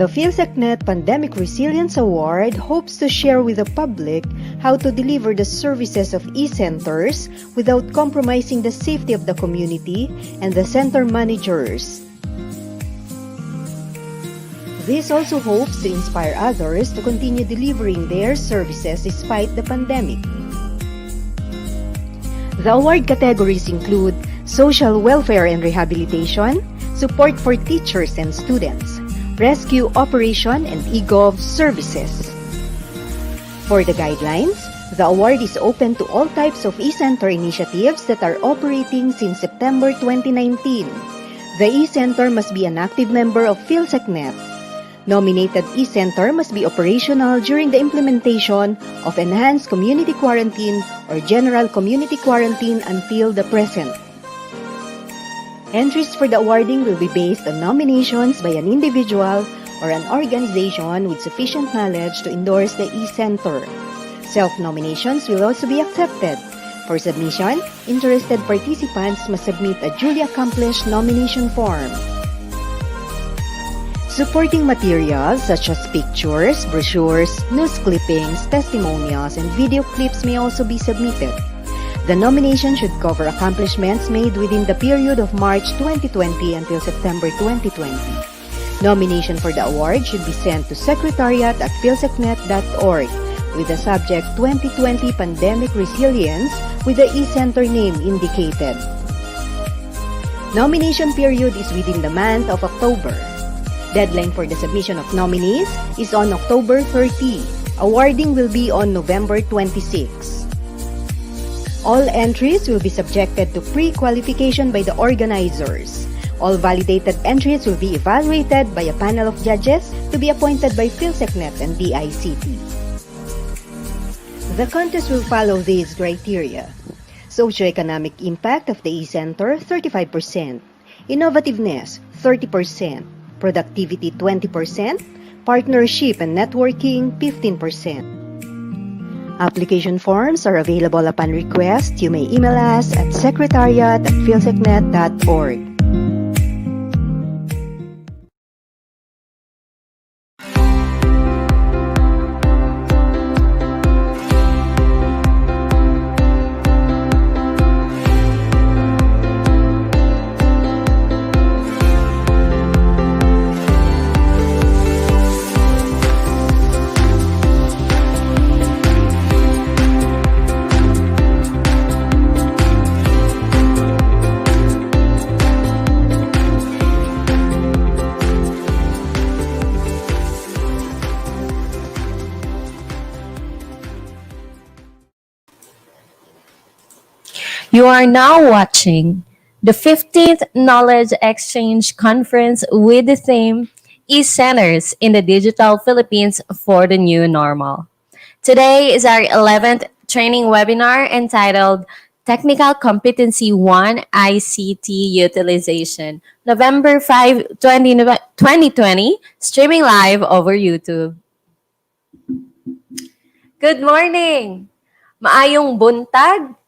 The PhilSecNet Pandemic Resilience Award hopes to share with the public how to deliver the services of eCenters without compromising the safety of the community and the center managers. This also hopes to inspire others to continue delivering their services despite the pandemic. The award categories include Social Welfare and Rehabilitation, Support for Teachers and Students, Rescue Operation and eGov Services. For the guidelines, the award is open to all types of eCenter initiatives that are operating since September 2019. The eCenter must be an active member of PhilSecNet. Nominated eCenter must be operational during the implementation of Enhanced Community Quarantine or General Community Quarantine until the present. Entries for the awarding will be based on nominations by an individual or an organization with sufficient knowledge to endorse the eCenter. Self-nominations will also be accepted. For submission, interested participants must submit a duly accomplished nomination form. Supporting materials such as pictures, brochures, news clippings, testimonials, and video clips may also be submitted. The nomination should cover accomplishments made within the period of March 2020 until September 2020. Nomination for the award should be sent to secretariat@philsecnet.org with the subject 2020 Pandemic Resilience with the eCenter name indicated. Nomination period is within the month of October. Deadline for the submission of nominees is on October 30. Awarding will be on November 26. All entries will be subjected to pre-qualification by the organizers. All validated entries will be evaluated by a panel of judges to be appointed by PhilSecNet and DICT. The contest will follow these criteria. Socioeconomic impact of the eCenter, 35%. Innovativeness, 30%. Productivity, 20%. Partnership and networking, 15%. Application forms are available upon request. You may email us at secretariat@philsecnet.org. You are now watching the 15th Knowledge Exchange Conference with the theme eCenters in the Digital Philippines for the New Normal. Today is our 11th training webinar entitled Technical Competency 1 ICT Utilization, November 5, 2020, streaming live over YouTube. Good morning! Maayong buntag!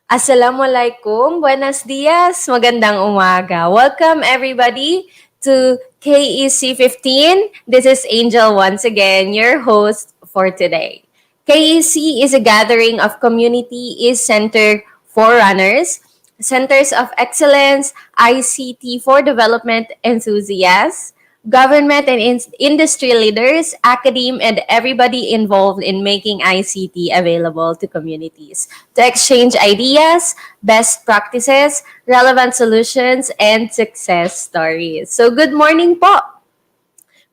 Assalamualaikum, buenos dias, magandang umaga. Welcome everybody to KEC 15. This is Angel once again, your host for today. KEC is a gathering of community eCenter forerunners, centers of excellence, ICT for development enthusiasts, government and industry leaders, academe, and everybody involved in making ICT available to communities to exchange ideas, best practices, relevant solutions, and success stories. So good morning po!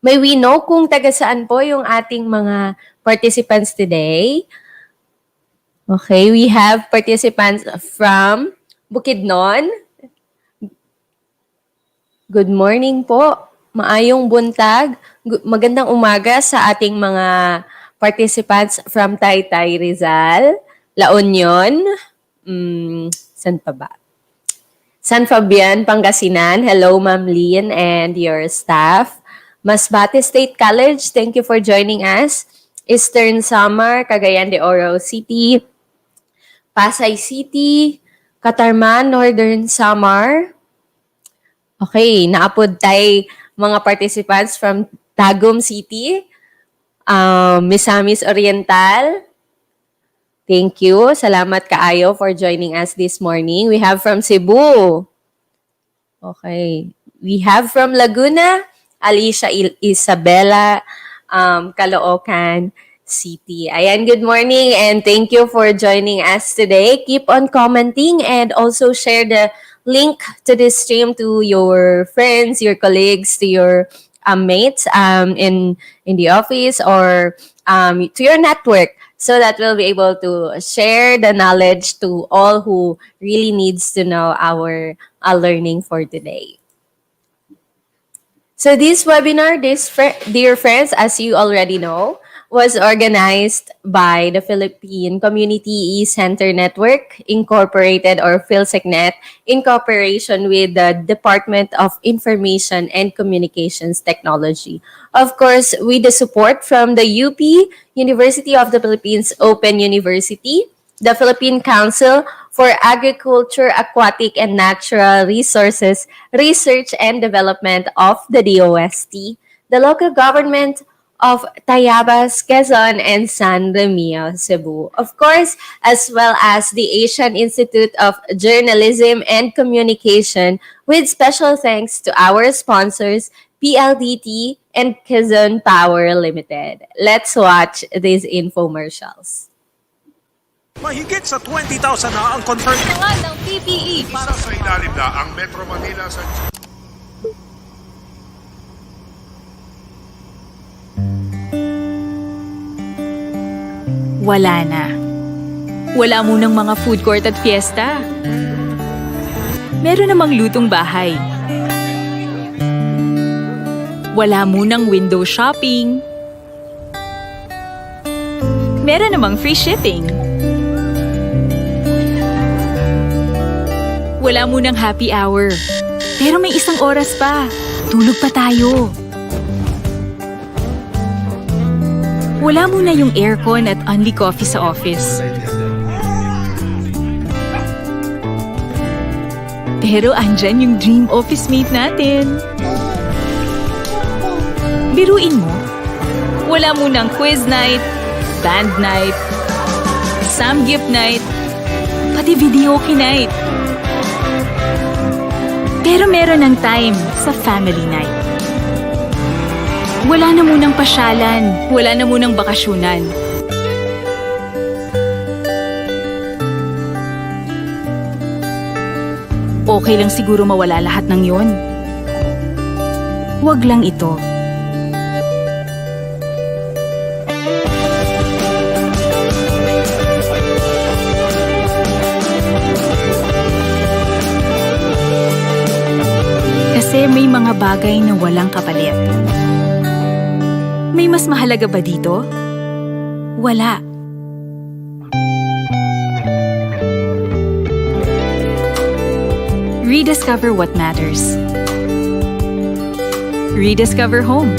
May we know kung taga saan po yung ating mga participants today? Okay, we have participants from Bukidnon. Good morning po. Maayong buntag. Magandang umaga sa ating mga participants from Taytay, Rizal, La Union, saan pa ba? San Fabian, Pangasinan. Hello, Ma'am Lynn and your staff. Masbate State College, thank you for joining us. Eastern Samar, Cagayan de Oro City, Pasay City, Catarman, Northern Samar. Okay, naapod tayo mga participants from Tagum City, Misamis Oriental. Thank you. Salamat kaayo for joining us this morning. We have from Cebu. Okay. We have from Laguna, Alicia Isabella, Caloocan City. Ayan, good morning and thank you for joining us today. Keep on commenting and also share the link to this stream to your friends, your colleagues, to your mates in the office or to your network so that we'll be able to share the knowledge to all who really needs to know our learning for today. So this webinar, dear friends, as you already know, was organized by the Philippine Community eCenter Network, Incorporated, or PhilSecNet, in cooperation with the Department of Information and Communications Technology. Of course, with the support from the UP, University of the Philippines Open University, the Philippine Council for Agriculture, Aquatic, and Natural Resources Research and Development of the DOST, the local government of Tayabas, Quezon, and San Remio, Cebu. Of course, as well as the Asian Institute of Journalism and Communication, with special thanks to our sponsors, PLDT and Quezon Power Limited. Let's watch these infomercials. Mahigit sa 20,000 na ang confirmed ng PPE Isa sa ilalim na ang Metro Manila sa Wala na. Wala munang mga food court at fiesta. Meron namang lutong bahay. Wala munang window shopping. Meron namang free shipping. Wala munang happy hour. Pero may isang oras pa. Tulog pa tayo. Wala muna yung aircon at only coffee sa office. Pero andyan yung dream office mate natin. Biruin mo, wala munang quiz night, band night, samgyup night, pati videoke night. Pero meron ng time sa family night. Wala na munang pasyalan, wala na munang bakasyunan. Okay lang siguro mawala lahat ng yon. Huwag lang ito. Kasi may mga bagay na walang kapalit. May mas mahalaga ba dito? Wala. Rediscover what matters. Rediscover home.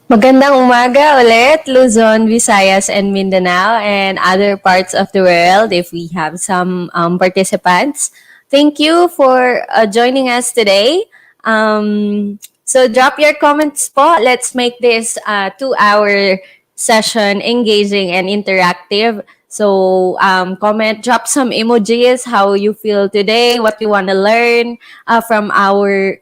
Magandang umaga ulit, Luzon, Visayas, and Mindanao, and other parts of the world if we have some participants. Thank you for joining us today. So drop your comments po. Let's make this 2-hour session engaging and interactive. So comment, drop some emojis, how you feel today, what you want to learn from our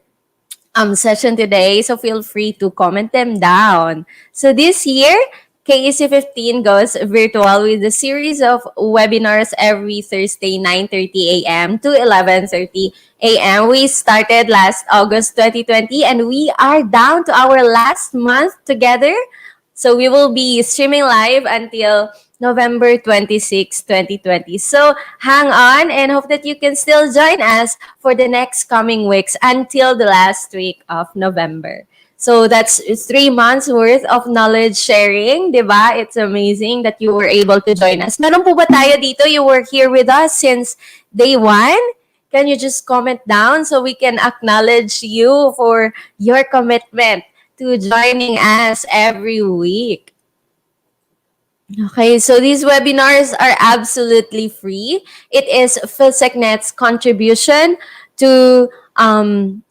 session today. So feel free to comment them down. So this year, KEC 15 goes virtual with a series of webinars every Thursday, 9:30 a.m. to 11:30 a.m. We started last August 2020 and we are down to our last month together. So we will be streaming live until November 26, 2020. So hang on and hope that you can still join us for the next coming weeks until the last week of November. So that's 3 months worth of knowledge sharing, di ba? It's amazing that you were able to join us. Meron po ba tayo dito? You were here with us since day 1? Can you just comment down so we can acknowledge you for your commitment to joining us every week? Okay, so these webinars are absolutely free. It is PhilSecNet's contribution to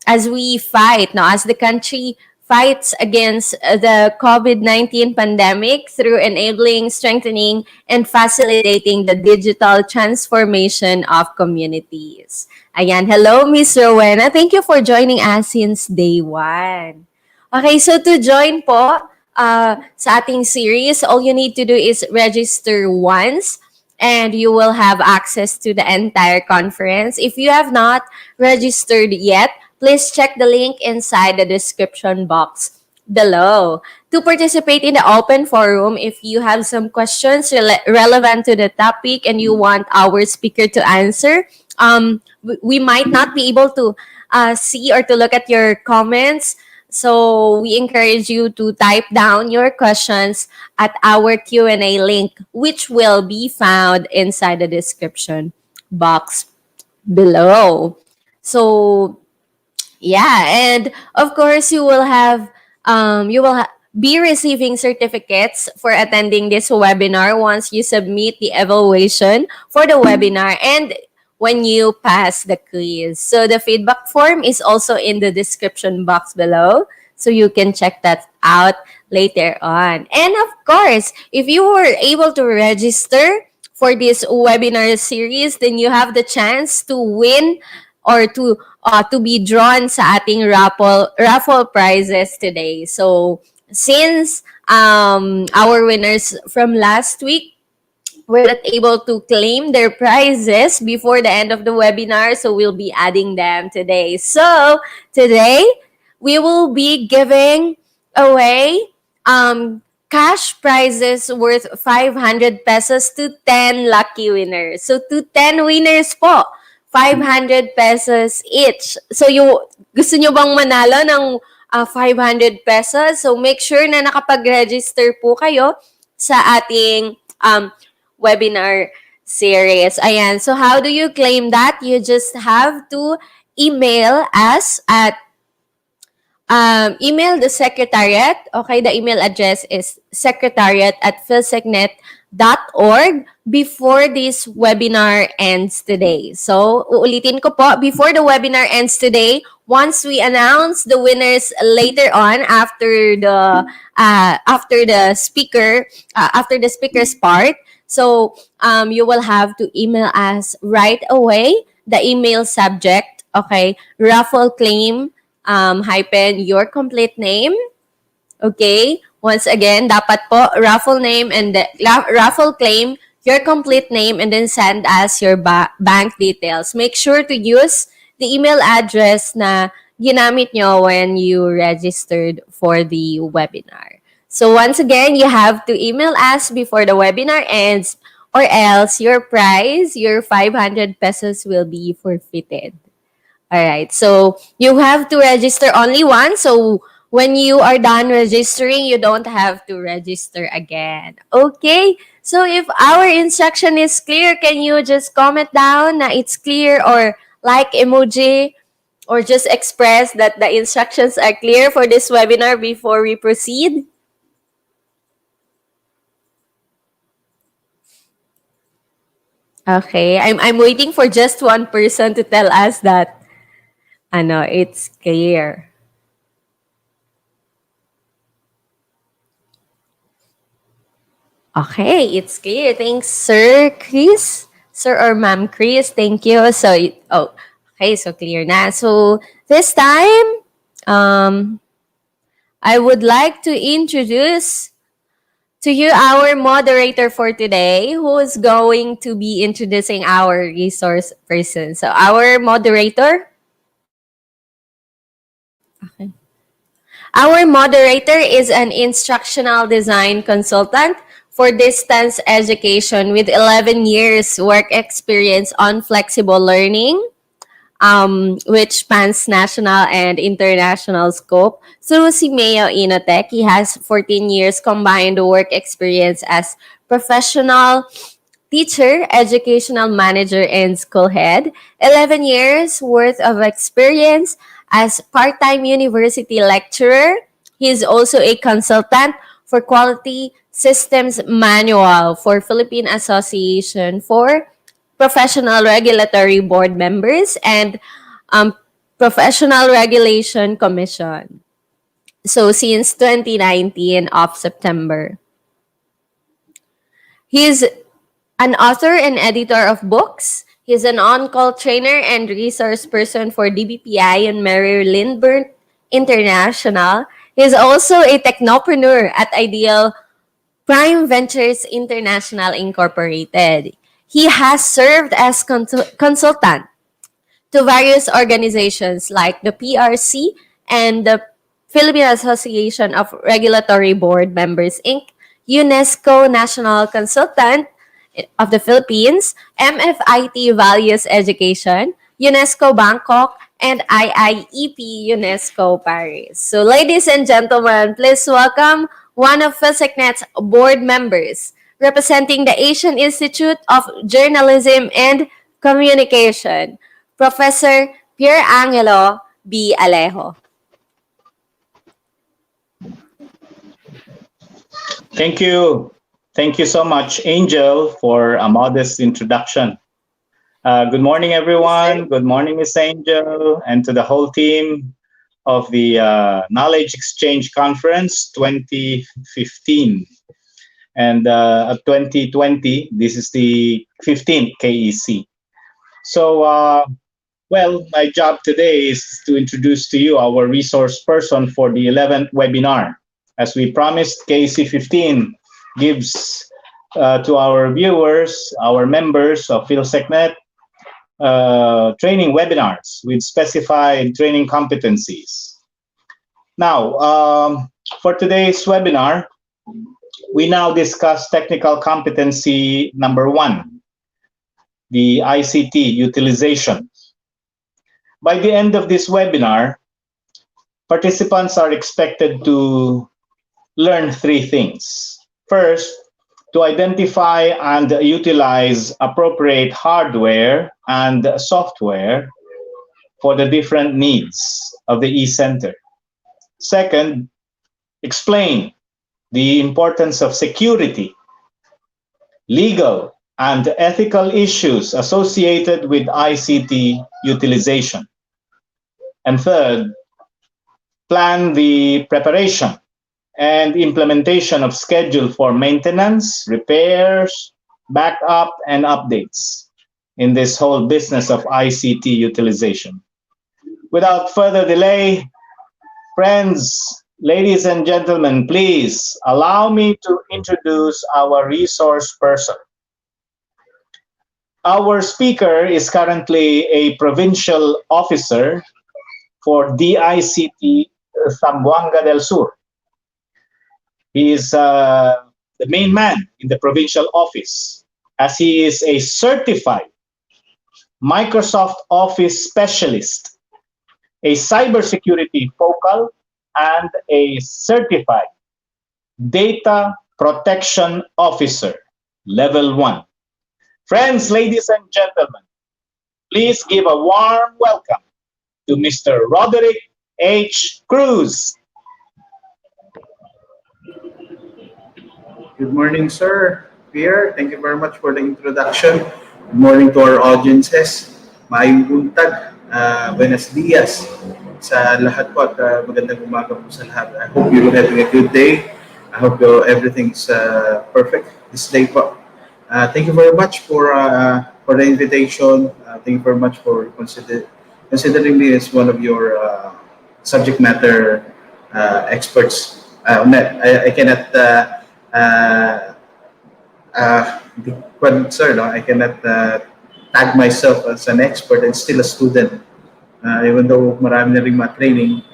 as we fight now, as the country fights against the COVID-19 pandemic through enabling, strengthening, and facilitating the digital transformation of communities. Ayan, hello, Miss Rowena. Thank you for joining us since day 1. Okay, so to join po sa ating series, all you need to do is register once and you will have access to the entire conference. If you have not registered yet, please check the link inside the description box below. To participate in the open forum, if you have some questions relevant to the topic and you want our speaker to answer, we might not be able to see or to look at your comments. So we encourage you to type down your questions at our Q&A link, which will be found inside the description box below. So yeah, and of course you will be receiving certificates for attending this webinar once you submit the evaluation for the webinar and when you pass the quiz. So the feedback form is also in the description box below. So you can check that out later on. And of course, if you were able to register for this webinar series, then you have the chance to win or to be drawn sa ating raffle prizes today. So since our winners from last week were not able to claim their prizes before the end of the webinar, so we'll be adding them today. So today, we will be giving away cash prizes worth 500 pesos to 10 lucky winners. So to 10 winners po, 500 pesos each. So gusto nyo bang manalo ng 500 pesos? So make sure na nakapag-register po kayo sa ating webinar series. Ayan. So how do you claim that? You just have to email us at email the secretariat. Okay, the email address is secretariat@philsecnet.org before this webinar ends today. So, uulitin ko po, before the webinar ends today, once we announce the winners later on after the speaker's part, so you will have to email us right away. The email subject, okay, raffle claim hyphen your complete name. Okay? Once again, dapat po raffle name and raffle claim your complete name and then send us your bank details. Make sure to use the email address na ginamit nyo when you registered for the webinar. So once again, you have to email us before the webinar ends or else your prize, your 500 pesos will be forfeited. All right. So you have to register only once. So when you are done registering, you don't have to register again. Okay? So if our instruction is clear, can you just comment down na it's clear or like emoji or just express that the instructions are clear for this webinar before we proceed? Okay, I'm waiting for just one person to tell us that it's clear. Okay, it's clear. Thanks, Sir Chris. Sir or Ma'am Chris, thank you. Okay, so clear na. So, this time, I would like to introduce to you our moderator for today, who is going to be introducing our resource person. So, our moderator. Okay. Our moderator is an instructional design consultant for distance education with 11 years work experience on flexible learning, which spans national and international scope. Through CIMEO Inotech, he has 14 years combined work experience as professional teacher, educational manager, and school head, 11 years worth of experience as part-time university lecturer. He is also a consultant for quality systems manual for Philippine Association for Professional Regulatory Board members and um, Professional Regulation Commission. So since 2019 of September. He is an author and editor of books. He's an on-call trainer and resource person for DBPI and Mary Lindbergh International. He's also a technopreneur at Ideal Prime Ventures International Incorporated. He has served as consultant to various organizations like the PRC and the Philippine Association of Regulatory Board Members, Inc., UNESCO National Consultant of the Philippines, MFIT Values Education, UNESCO Bangkok, and IIEP UNESCO Paris. So, ladies and gentlemen, please welcome one of PhysicNet's board members representing the Asian Institute of Journalism and Communication, Professor Pier Angelo B. Alejo. Thank you. Thank you so much, Angel, for a modest introduction. Good morning, everyone. Good morning, Miss Angel, and to the whole team of the Knowledge Exchange Conference 2015. And 2020, this is the 15th KEC. So, my job today is to introduce to you our resource person for the 11th webinar. As we promised, KEC 15 gives to our viewers, our members of PhilSecNet, training webinars with specified training competencies. Now, for today's webinar, we now discuss technical competency number 1, the ICT utilization. By the end of this webinar, participants are expected to learn 3 things. First, to identify and utilize appropriate hardware and software for the different needs of the eCenter. Second, explain the importance of security, legal, and ethical issues associated with ICT utilization. And third, plan the preparation and implementation of schedule for maintenance, repairs, backup, and updates in this whole business of ICT utilization. Without further delay, friends, ladies and gentlemen, please allow me to introduce our resource person. Our speaker is currently a provincial officer for DICT Zamboanga del Sur. He is the main man in the provincial office, as he is a certified Microsoft Office specialist, a cybersecurity focal, and a certified data protection officer, level 1. Friends, ladies and gentlemen, please give a warm welcome to Mr. Roderick H. Cruz. Good morning, sir. Pierre, thank you very much for the introduction. Good morning to our audiences. Maayong buntag. Buenos dias sa lahat po at magandang umaga po sa lahat. I hope you're having a good day. I hope everything's perfect this day po. Thank you very much for the invitation. Thank you very much for considering me as one of your subject matter experts. I cannot sir, no, I cannot tag myself as an expert and still a student. Even though marami na rin mga training,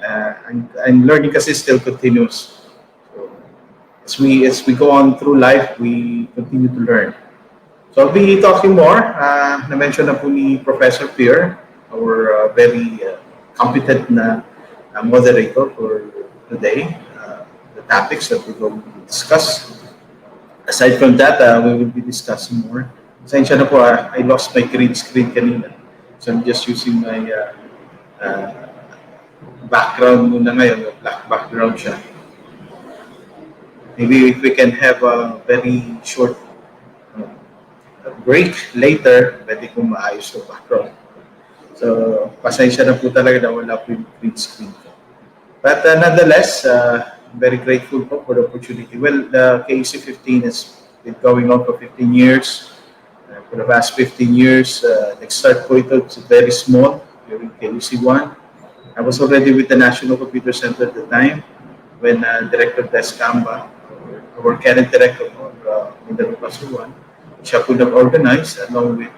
I'm learning kasi still continuous. So, as we go on through life, we continue to learn. So I'll be talking more. Na-mention na po ni Professor Pierre, our very competent na moderator for today, the topics that we're going to discuss. Aside from that, we will be discussing more. Pasensya na po, I lost my green screen kanina. So I'm just using my background muna ngayon, black background siya. Maybe if we can have a very short break later, pwede kong maayos yung background. So, pasensya na po talaga na wala po yung green screen ko. But nonetheless, very grateful po for the opportunity. Well, the KEC 15 has been going on for 15 years. For the past 15 years, nag-start po ito, it's very small during KEC 1. I was already with the National Computer Center at the time when Director Descamba, our current director of Mindanao Pasuan, siya po nag-organize along with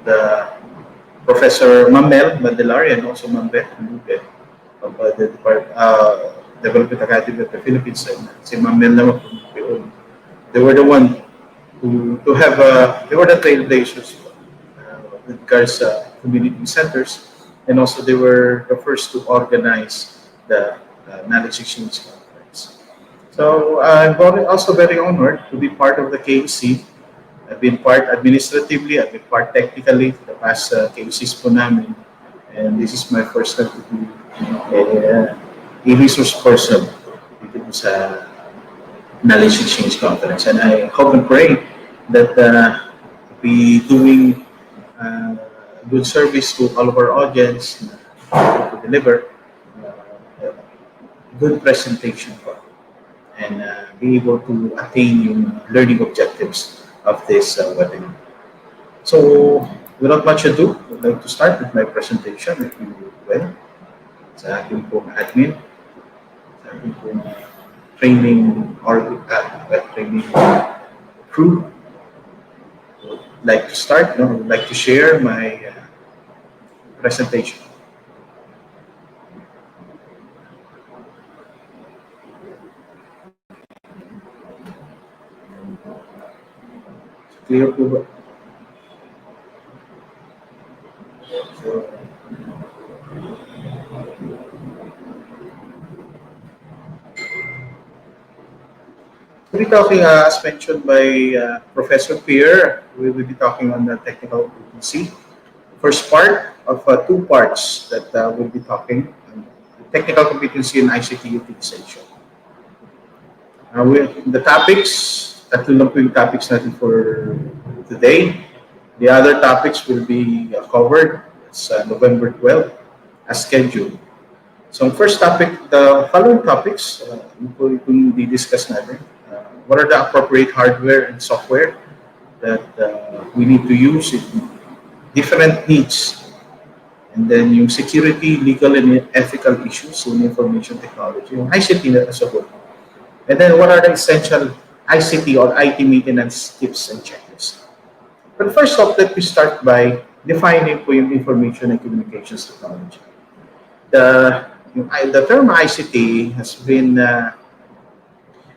Professor Mamel Mandelar and also Mambet Lupe of the Development Academy of the Philippines, and si Mamel naman po. They were the one to have, they were the trailblazers with regards to community centers, and also they were the first to organize the Knowledge Exchange Conference. So I'm also very honored to be part of the KEC. I've been part administratively, I've been part technically for the past KECs po namin, and this is my first time to be a resource person dito sa Knowledge Exchange Conference. And I hope and pray that we doing good service to all of our audience to deliver good presentation for and be able to attain yung learning objectives of this webinar. So, without much ado, I'd like to start with my presentation, if you will, sa aking pong admin, sa aking pong training crew. I'd like to start, I'd like to share my presentation. Clear po ba? So, we'll be talking, as mentioned by Professor Pierre, we will be talking on the technical competency. First part of two parts that we'll be talking on technical competency and ICT utilization. The topics, tatlo lang po yung topics natin for today. The other topics will be covered sa November 12 as scheduled. So first topic, the following topics, yung di-discuss natin. What are the appropriate hardware and software that we need to use in different needs? And then yung security, legal, and ethical issues in information technology, yung ICT na as a whole. And then what are the essential ICT or IT maintenance tips and checklists? But first off, let me start by defining po yung information and communications technology. The term ICT has been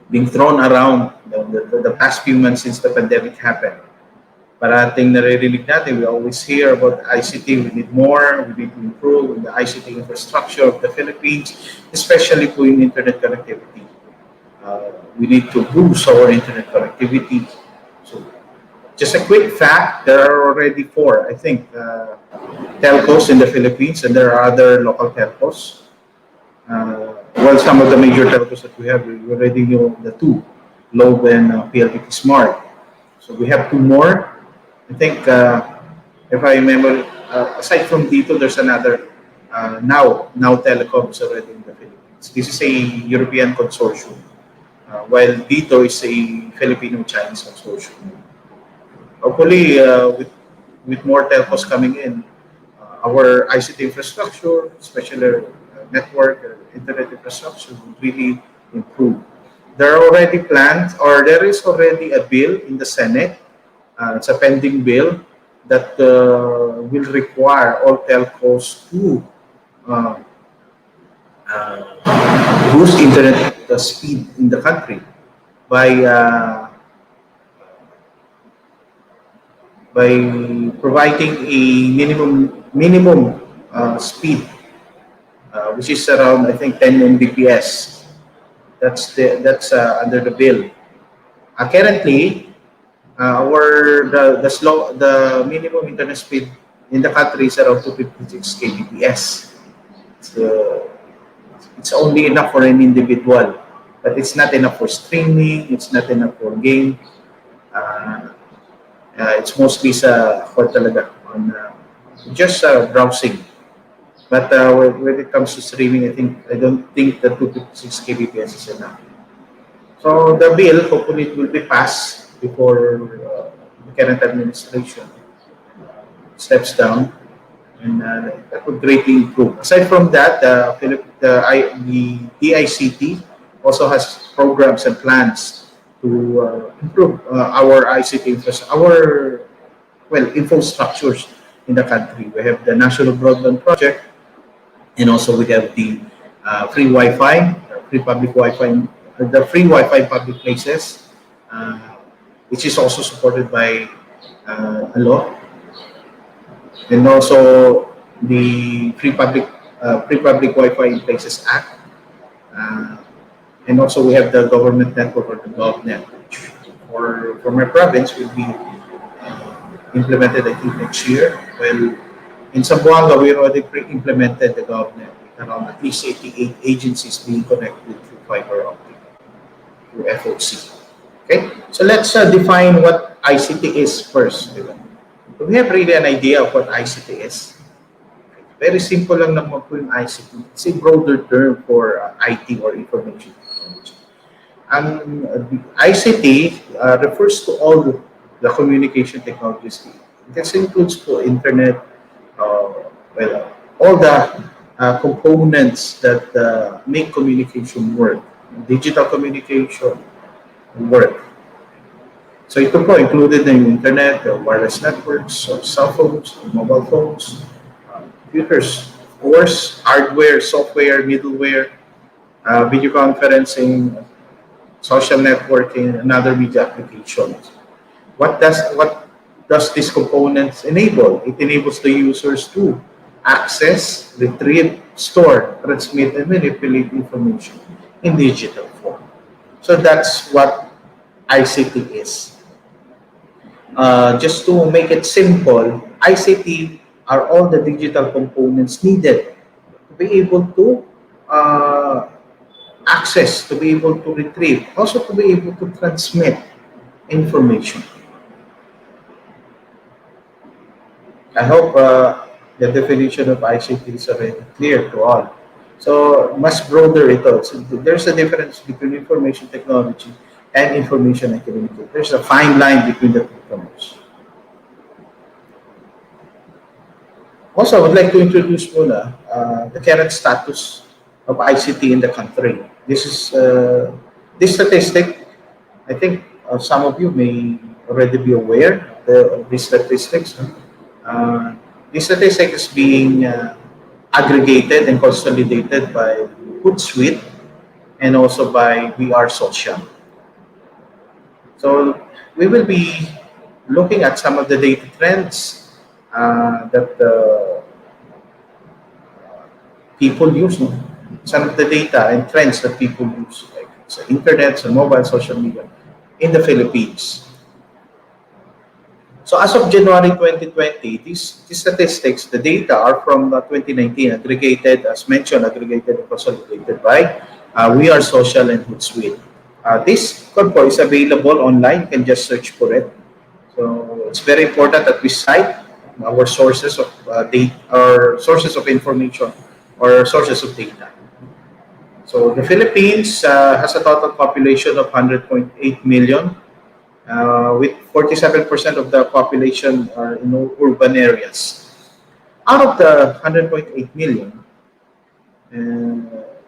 being thrown around the past few months since the pandemic happened. Parating naririnig natin, we always hear about ICT, we need more, we need to improve the ICT infrastructure of the Philippines, especially po yung internet connectivity. We need to boost our internet connectivity. So, just a quick fact, there are already 4, I think, telcos in the Philippines, and there are other local telcos. Well, some of the major telcos that we have, we already know the 2, Globe and PLDT Smart. So we have 2 more. I think If I remember, aside from Dito, there's another now Telecom is already in the Philippines. This is a European consortium, while Dito is a Filipino-Chinese consortium. Hopefully, with more telcos coming in, our ICT infrastructure, especially network, internet infrastructure, will really improve. There are already plans, or there is already a bill in the Senate. It's a pending bill that will require all telcos to uh, boost internet speed in the country by uh, by providing a minimum speed, which is around I think 10 Mbps. That's under the bill. Currently, the minimum internet speed in the country is around 256 kbps. So it's only enough for an individual, but it's not enough for streaming. It's not enough for game. Uh, it's mostly for talaga on just browsing. But when it comes to streaming, I don't think the 256 kbps is enough. So the bill, hopefully, it will be passed before the current administration steps down, and that would greatly improve. Aside from that, the DICT also has programs and plans to improve our ICT infrastructure, infrastructures in the country. We have the National Broadband Project, and also we have the free Wi-Fi, free public Wi-Fi, the free Wi-Fi public places, which is also supported by a law, and also the free public Wi-Fi in Places Act, and also we have the government network, or the GovNet, which for my province will be implemented I think next year. Well, in Zamboanga we already pre-implemented the GovNet, with around at least 88 agencies being connected through fiber optic, through FOC. Okay, so let's define what ICT is first. Diba? Do we have really an idea of what ICT is? Very simple lang naman po yung ICT. It's a broader term for IT, or information technology. The ICT refers to all the communication technologies. This includes po internet, all the components that make communication work, digital communication work. So ito po included na yung internet, wireless networks, so cell phones, mobile phones, computers, of course, hardware, software, middleware, video conferencing, social networking, and other media applications. What does these components enable? It enables the users to access, retrieve, store, transmit, and manipulate information in digital form. So that's what ICT is. Just to make it simple, ICT are all the digital components needed to be able to access, to be able to retrieve, also to be able to transmit information. I hope the definition of ICT is already clear to all. So, much broader ito. So, there's a difference between information technology and information and communication. There's a fine line between the two terms. Also, I would like to introduce muna the current status of ICT in the country. This is this statistic. I think some of you may already be aware of these statistics. This statistic is being aggregated and consolidated by Hootsuite and also by We Are Social. So we will be looking at some of the data trends that people use. Some of the data and trends that people use, like so internet, so mobile, social media, in the Philippines. So as of January 2020, these statistics, the data are from 2019, aggregated, as mentioned, aggregated and consolidated by We Are Social and Hootsuite. This convo is available online. You can just search for it. So it's very important that we cite our sources of data, or sources of information, or sources of data. So the Philippines has a total population of 100.8 million, with 47% of the population are in urban areas. Out of the 100.8 million,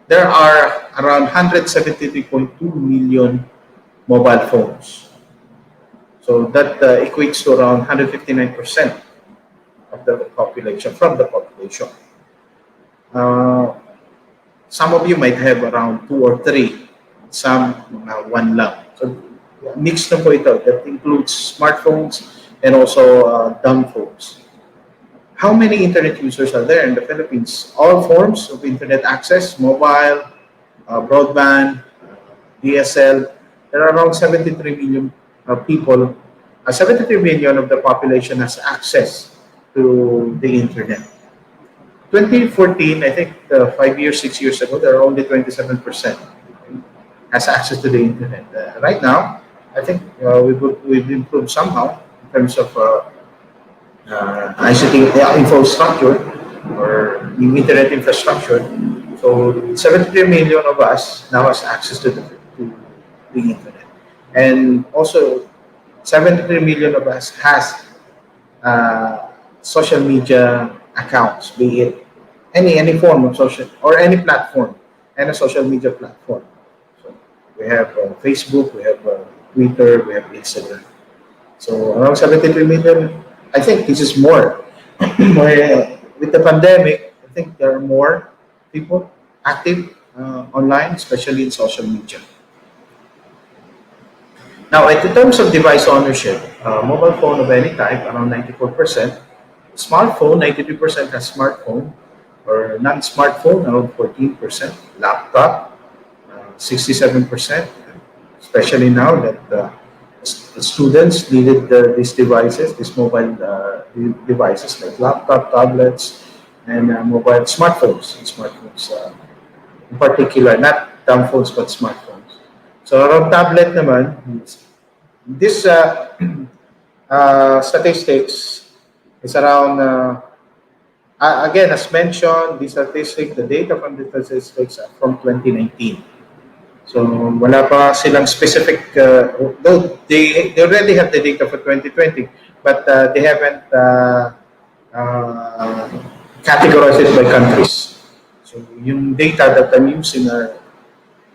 there are around 173.2 million mobile phones. So that equates to around 159% of the population, from the population. Uh, some of you might have around two or three, some one lang. So mixed na po ito. That includes smartphones and also dumb phones. How many internet users are there in the Philippines? All forms of internet access, mobile, broadband, DSL. There are around 73 million people. 73 million of the population has access to the internet. 2014, I think 5 years, 6 years ago, there are only 27% has access to the internet. Right now, I think we've improved somehow in terms of ICT infrastructure, or internet infrastructure. So 73 million of us now has access to the internet. And also 73 million of us has social media accounts, be it any form of social, or any platform, and a social media platform. So we have Facebook, we have Twitter, we have Instagram. So around 73 million. I think this is more. more with the pandemic, I think there are more people active online, especially in social media. Now, in terms of device ownership, mobile phone of any type, around 94%. Smartphone, 93% has smartphone, or non-smartphone, around 14%. Laptop, 67%, especially now that the students needed these devices, these mobile devices like laptop, tablets, and mobile smartphones. In particular, not dumb phones, but smartphones. So around tablet naman, this statistics is around, again, as mentioned, the statistics, the data from the statistics are from 2019. So wala pa silang specific, though they already have the data for 2020, but they haven't categorized it by countries. So yung data that I'm using are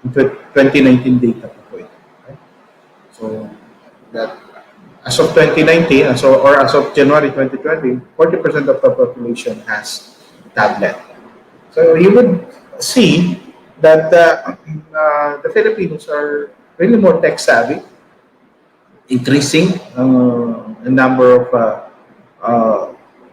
2019 data po ito. Okay? So that as of 2019, or as of January 2020, 40% of the population has tablet. So you would see that the Filipinos are really more tech savvy, increasing the number of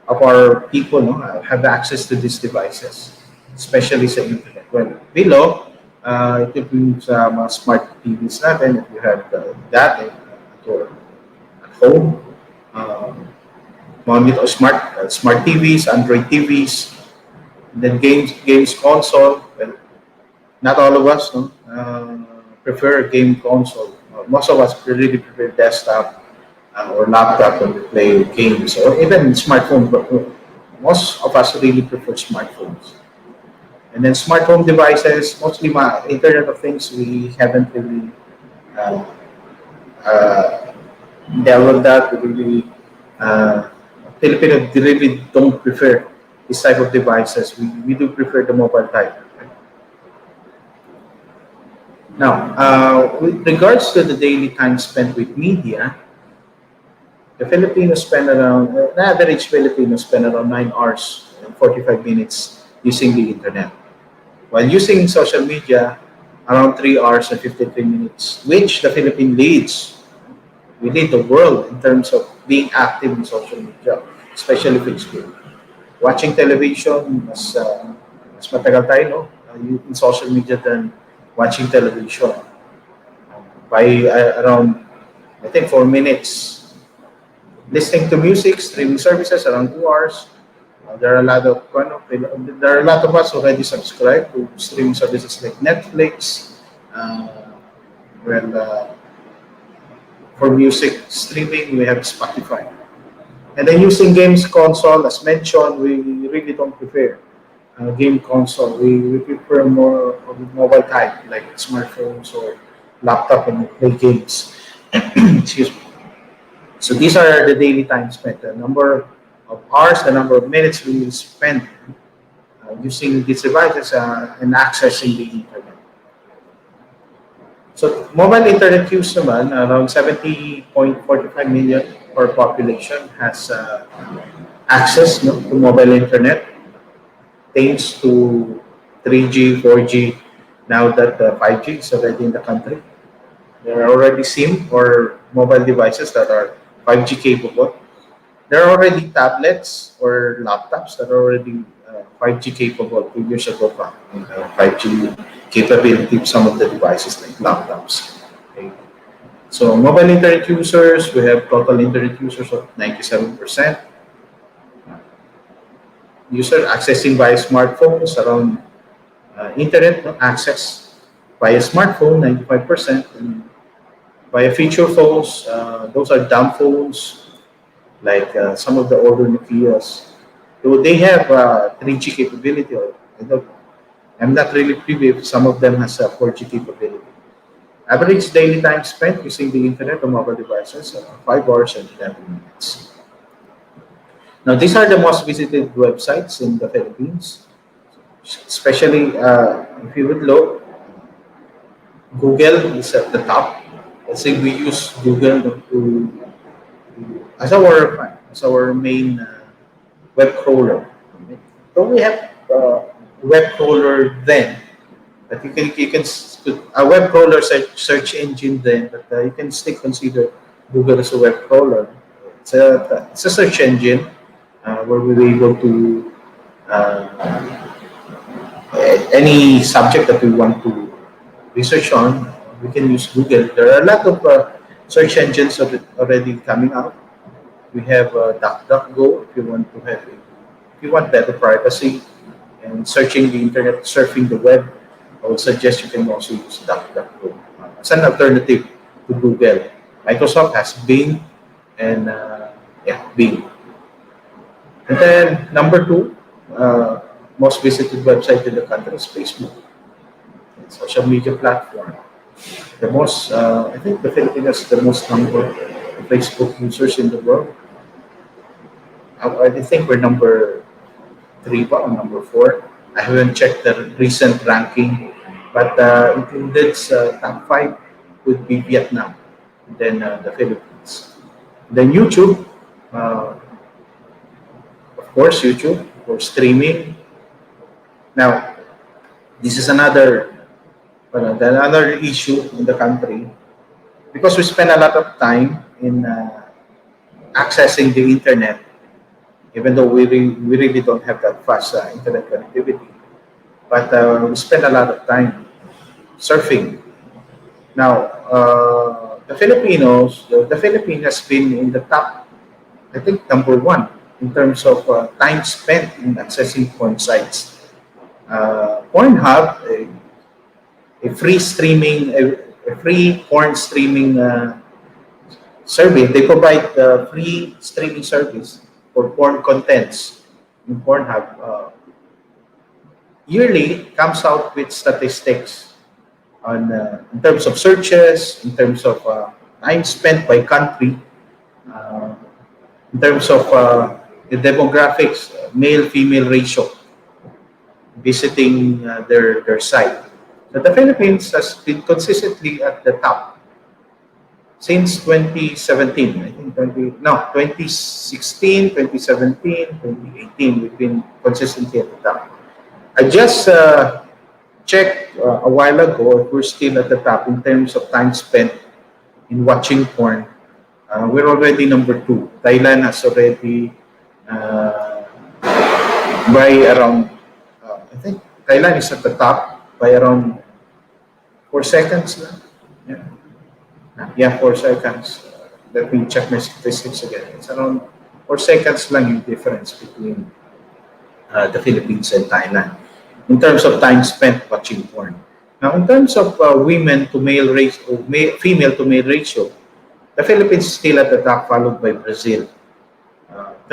our people have access to these devices, especially sa internet. Well, below, it includes mga smart TVs natin, if you have that at home, monitor, smart TVs, Android TVs, and then games console. Well, not all of us prefer a game console. Most of us really prefer desktop or laptop when we play games, or even smartphone. But most of us really prefer smartphones. And then smart home devices, mostly Internet of Things, we haven't really developed that. We really, Filipinos really don't prefer this type of devices. We do prefer the mobile type. Now, with regards to the daily time spent with media, the Filipinos spend around, the average Filipino spend around 9 hours and 45 minutes using the internet. While using social media, around 3 hours and 53 minutes, which the Philippines leads. We lead the world in terms of being active in social media, especially Facebook. Watching television, mas matagal tayo, no? In social media than watching television. By around, I think, 4 minutes. Listening to music, streaming services, around 2 hours. There are a lot of us already subscribe to streaming services like Netflix. For music streaming, we have Spotify. And then using games console, as mentioned, we really don't prefer game console. We prefer more of mobile type, like smartphones or laptop, and play games. Excuse me. So these are the daily time spent, the number of hours, the number of minutes we will spend using these devices and accessing the internet. So mobile internet use naman, around 70.45 million per population has access, no, to mobile internet thanks to 3G, 4G, now that 5G is already in the country. There are already SIM or mobile devices that are 5G capable. There are already tablets or laptops that are already 5G capable 2 years ago pa. 5G capability of some of the devices like laptops. Okay. So mobile internet users, we have total internet users of 97%. User accessing via smartphones, around internet access via smartphone, 95%. And via feature phones, those are dumb phones, like some of the older Nokias. Though they have 3G capability, or I'm not really privy if some of them has 4G capability. Average daily time spent using the internet or mobile devices, 5 hours and 11 minutes. Now, these are the most visited websites in the Philippines, especially if you would look, Google is at the top. Let's say we use Google as our main web crawler. So we have web crawler then, but you can a web crawler search engine then, but you can still consider Google as a web crawler. It's a search engine where we're able to any subject that we want to research on, we can use Google. There are a lot of search engines already coming out. We have DuckDuckGo if you want better privacy and searching the internet, surfing the web. I would suggest you can also use DuckDuckGo as an alternative to Google. Microsoft has Bing and Bing. And then number 2, most visited website in the country is Facebook. Social media platform. The most, I think the Philippines has the most number of Facebook users in the world. I think we're number 3 or number 4. I haven't checked the recent ranking, but included top 5 would be Vietnam, and then the Philippines. Then YouTube, of course, YouTube for streaming. Now, this is another issue in the country because we spend a lot of time in accessing the internet, even though we really don't have that fast internet connectivity. But we spend a lot of time surfing. Now, the Philippines has been in the top, I think, number 1 in terms of time spent in accessing porn sites. Pornhub, a free porn streaming service. They provide free streaming service for porn contents in Pornhub. Yearly comes out with statistics on in terms of searches, in terms of time spent by country, in terms of the demographics, male-female ratio visiting their site. So the Philippines has been consistently at the top since 2017. I think 2016, 2017, 2018, we've been consistently at the top. I just checked a while ago if we're still at the top in terms of time spent in watching porn. We're already number 2. Thailand has already by around, I think Thailand is at the top by around 4 seconds. Yeah, 4 seconds. Let me check my statistics again. It's around 4 seconds lang yung difference between the Philippines and Thailand in terms of time spent watching porn. Now, in terms of women to male ratio, female to male ratio, the Philippines is still at the top, followed by Brazil.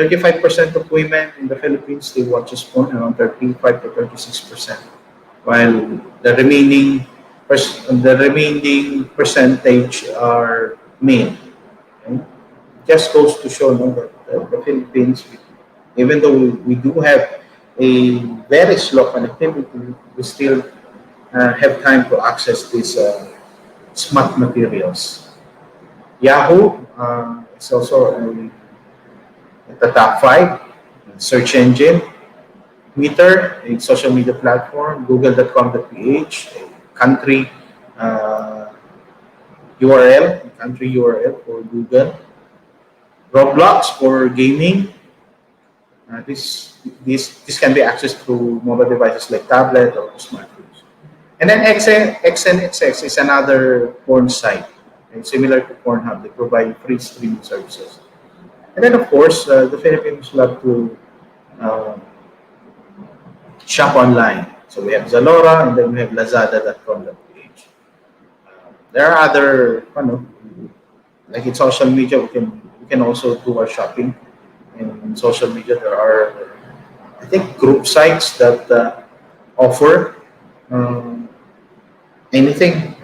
35% of women in the Philippines still watches porn, around 35 to 36%, while the remaining percentage are male. Okay? Just goes to show, no, that the Philippines, even though we do have a very slow connectivity, we still have time to access these smart materials. Yahoo is also at the top 5 search engine. Twitter, a social media platform. Google.com.ph, a country URL, country URL for Google. Roblox for gaming. This can be accessed through mobile devices like tablet or smartphones. And then XNXX is another porn site, okay, similar to Pornhub. They provide free streaming services. And then, of course, the Filipinos love to uh, shop online. So we have Zalora, and then we have Lazada.com.ph. There are other, like in social media, we can also do our shopping. In social media, there are, I think, group sites that offer anything,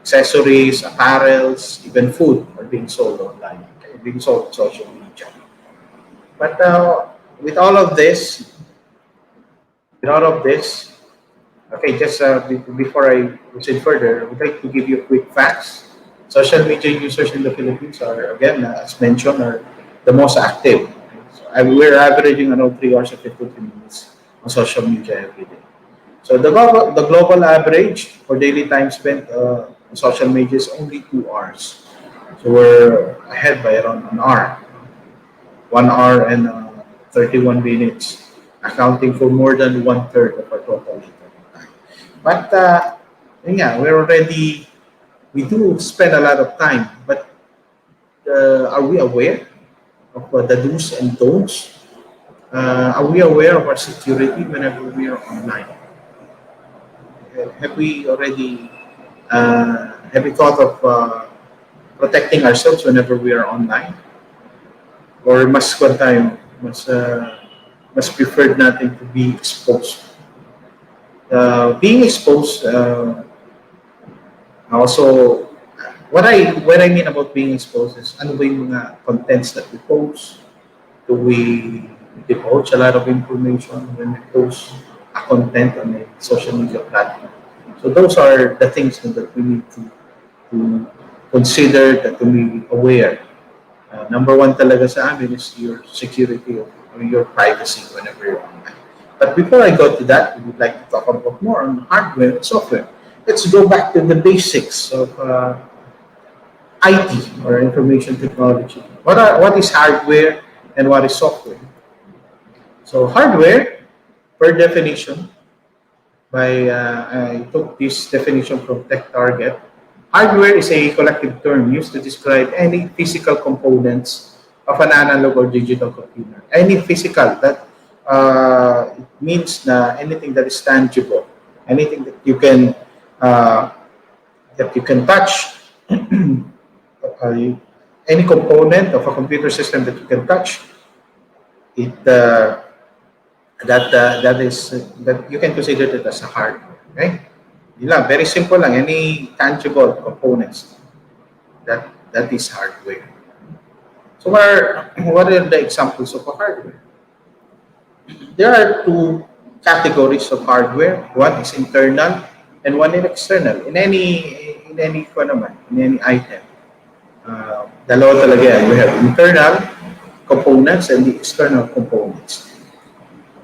accessories, apparels, even food are being sold online, okay, being sold on social media. But with all of this, okay, just before I proceed further, I would like to give you quick facts. Social media users in the Philippines are, again, as mentioned, are the most active. So we're averaging around 3 hours and 53 minutes on social media every day. So the global average for daily time spent on social media is only 2 hours. So we're ahead by around an hour. 1 hour and 31 minutes, accounting for more than 1/3 of our total internet time. But yeah, we do spend a lot of time, but are we aware of the do's and don'ts? Are we aware of our security whenever we are online? Have we already have we thought of protecting ourselves whenever we are online? Or mas kwan tayo, mas preferred natin to be exposed. Being exposed, also, what I mean about being exposed is ano ba yung mga contents that we post? Do we divulge a lot of information when we post a content on a social media platform? So those are the things that we need to consider, to be aware. Number one talaga sa amin is your security or your privacy whenever you're online. But before I go to that, we would like to talk about more on hardware and software. Let's go back to the basics of IT or information technology. What is hardware and what is software? So hardware, per definition, I took this definition from TechTarget. Hardware is a collective term used to describe any physical components of an analog or digital computer. Any physical, that it means anything that is tangible, anything that you can touch, any component of a computer system that you can touch. That you can consider it as a hardware. Okay. Very simple lang. Any tangible components, that is hardware. So what are the examples of a hardware? There are two categories of hardware. One is internal and one is external. In any item, dalawa talaga yan. We have internal components and the external components.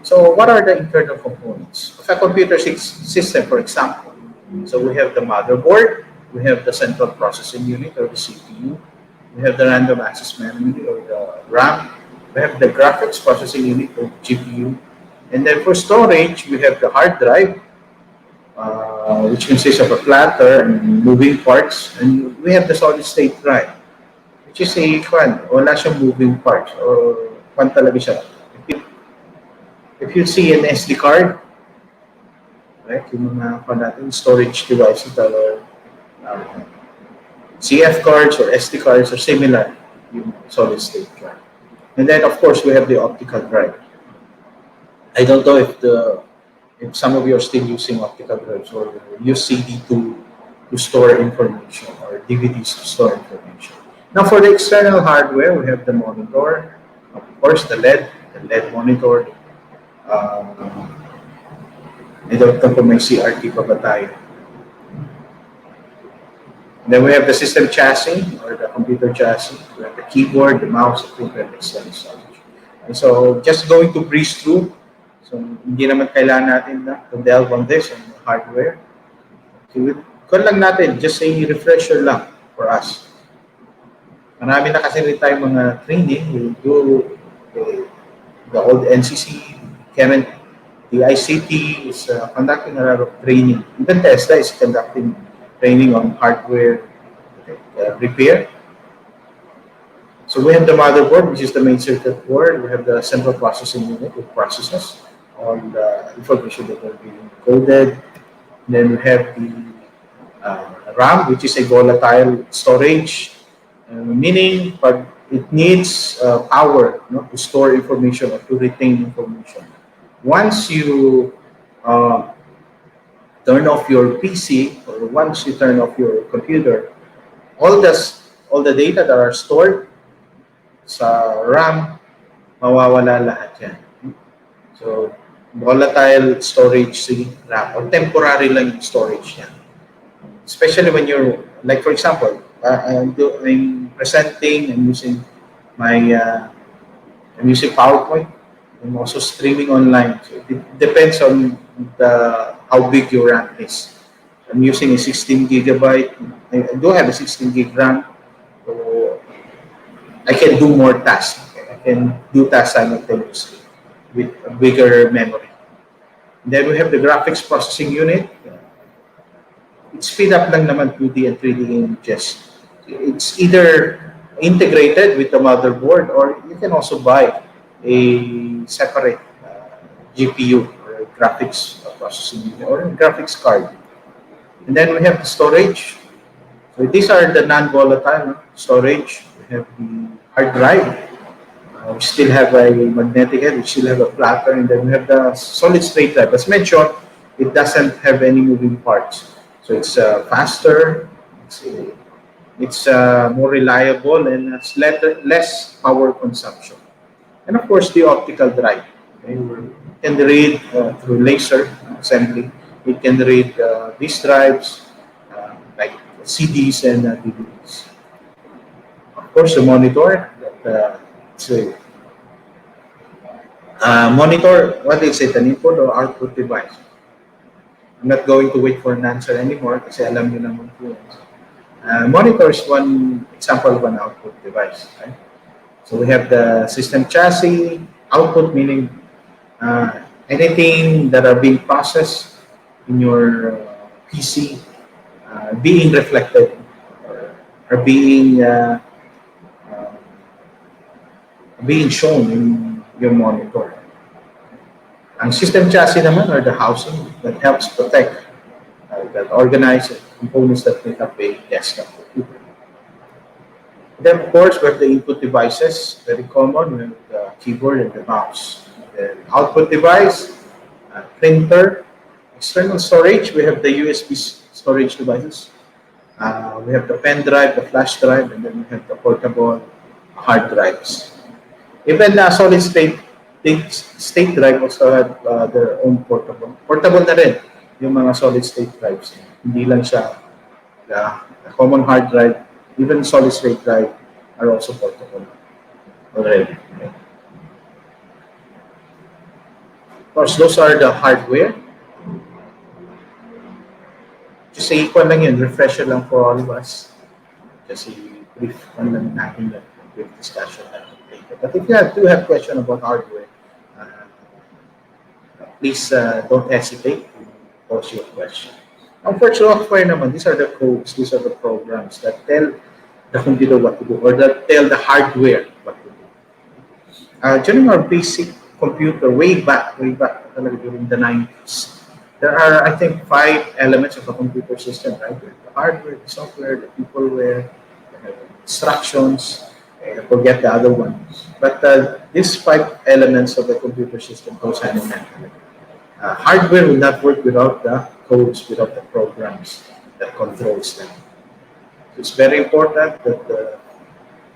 So what are the internal components of a computer system, for example? So we have the motherboard, we have the central processing unit or the CPU, we have the random access memory or the RAM, we have the graphics processing unit or GPU, and then for storage, we have the hard drive, which consists of a platter and moving parts, and we have the solid state drive, which is wala siyang moving parts or talaga siya. If you see an SD card, right, yung mga storage devices that are CF cards or SD cards are similar yung solid state drive. And then, of course, we have the optical drive. I don't know if some of you are still using optical drives or use CD to store information or DVDs to store information. Now, for the external hardware, we have the monitor, of course, the LED monitor. I don't know kung may CRT pa ba tayo. Then we have the system chassis or the computer chassis. We have the keyboard, the mouse, the printer, and external storage. And so just going to breeze through. So hindi naman kailangan natin to delve on this on the hardware. So kung lang natin, just a refresher lang for us. Marami na kasi rin tayo mga training. We do the old NCC, current, the ICT is conducting a lot of training. Even TESDA is conducting training on hardware repair. So we have the motherboard, which is the main circuit board. We have the central processing unit, which processes all the information that are being coded. Then we have the RAM, which is a volatile storage, meaning it needs power to store information or to retain information. Once you turn off your PC or once you turn off your computer, all the data that are stored sa RAM, mawawala lahat yan. So, volatile storage RAM or temporary lang yung storage yan. Especially when you're, like for example, I'm presenting, I'm using PowerPoint. I'm also streaming online. So it depends on how big your RAM is. I'm using a 16 gigabyte. I do have a 16 gig RAM. So I can do more tasks. I can do tasks simultaneously with a bigger memory. And then we have the graphics processing unit. It's speed up lang naman 2D and 3D images. It's either integrated with the motherboard or you can also buy a separate GPU or graphics processing unit or graphics card. And then we have the storage. So these are the non-volatile storage. We have the hard drive. We still have a magnetic head. We still have a platter. And then we have the solid state drive. As mentioned, it doesn't have any moving parts. So it's faster. It's more reliable and has less power consumption. And of course, the optical drive. Okay? It can read through laser assembly. It can read these drives like CDs and DVDs. Of course, the monitor. Monitor, what is it? An input or output device? I'm not going to wait for an answer anymore kasi alam niyo naman po. Monitor is one example of an output device. Right? So we have the system chassis, output meaning anything that are being processed in your PC being reflected or being shown in your monitor. Ang system chassis naman or the housing that helps protect, that organize components that make up a desktop computer. Then, of course, we have the input devices, very common, with the keyboard and the mouse. The output device, printer, external storage, we have the USB storage devices. We have the pen drive, the flash drive, and then we have the portable hard drives. Even the solid state drive also have their own portable. Portable na rin yung mga solid state drives. Hindi lang siya the common hard drive. Even solid state drive are also portable already. Okay. Of course, those are the hardware. Just say equal lang yun, refresher lang for all of us. Just a brief lang natin lang, brief discussion natin later. But if you do have question about hardware, please don't hesitate to pose your question. For software naman, these are the codes, these are the programs that tell the computer what to do or that tell the hardware what to do. During our basic computer, way back during the 90s, there are, I think, 5 elements of a computer system, right? The hardware, the software, the peopleware, the instructions, I forget the other one. But these 5 elements of the computer system goes hand in hand. Hardware will not work without the codes, without the programs that controls them. So it's very important that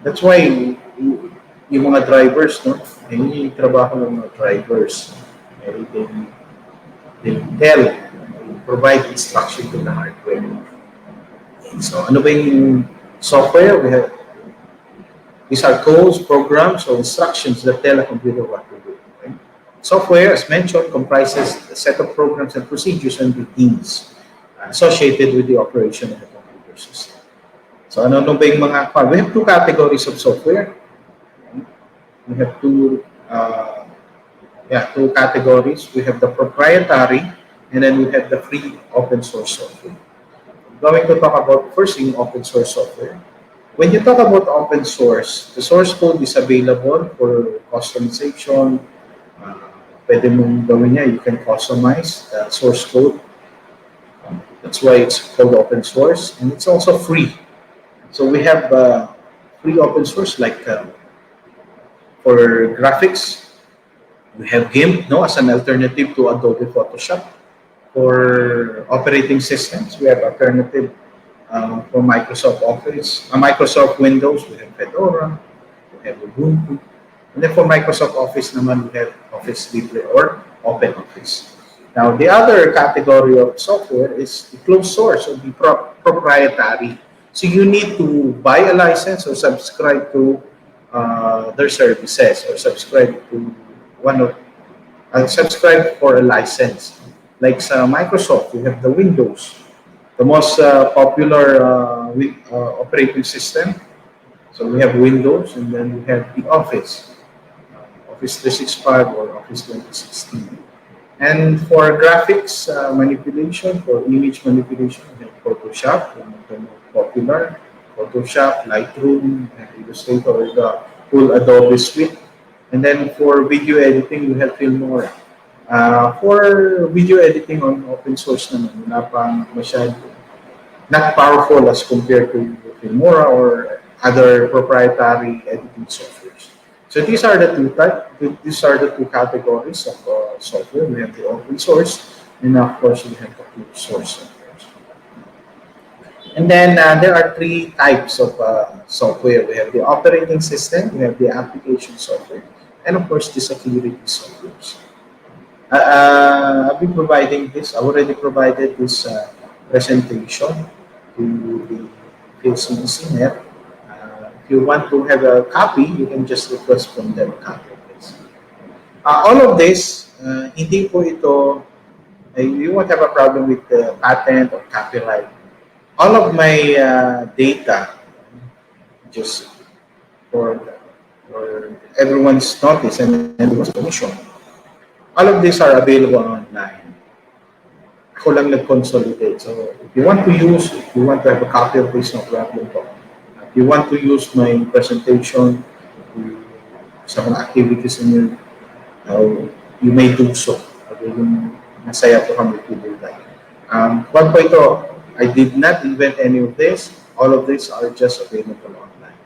that's why yung mga drivers, no? Yung trabaho ng mga drivers, they tell, provide instruction to the hardware. So ano ba yung software? These are codes, programs, or instructions that tell a computer what to do. Okay? Software, as mentioned, comprises a set of programs and procedures and routines associated with the operation of the computer system. So ano ba yung mga... We have 2 categories of software. We have 2 categories. We have the proprietary, and then we have the free open source software. I'm going to talk about first in open source software. When you talk about open source, the source code is available for customization. Pwede mong gawin niya, you can customize the source code. That's why it's called open source, and it's also free. So we have free open source like for graphics, we have GIMP, no, as an alternative to Adobe Photoshop. For operating systems, we have alternative for Microsoft Office, Microsoft Windows, we have Fedora, we have Ubuntu. And then for Microsoft Office naman, we have Office Libre or Open Office. Now, the other category of software is the closed source or the proprietary. So you need to buy a license or subscribe to their services or subscribe to subscribe for a license. Like sa Microsoft, we have the Windows, the most popular operating system. So we have Windows, and then we have the Office, Office 365 or Office 2016. And for graphics manipulation, for image manipulation, we have Photoshop, the most popular, Photoshop, Lightroom, and Illustrator, or the full Adobe suite. And then for video editing, we have Filmora. For video editing on open source naman, wala pang masyado, not powerful as compared to Filmora or other proprietary editing softwares. So these are the two categories of software. We have the open source, and of course we have the closed source software. And then there are 3 types of software. We have the operating system, we have the application software, and of course the security softwares. I've been providing this. I already provided this presentation to the PLCC net. If you want to have a copy, you can just request from them a copy of this. All of this, hindi po ito, you won't have a problem with the patent or copyright. All of my data, just for everyone's notice and everyone's permission, all of these are available online. Ako lang nag-consolidate. So if you want to have a copy of this, no problem po. If you want to use my presentation sa mga activities in you may do so. Masaya po kami to do that. One po ito, I did not invent any of this. All of these are just available online.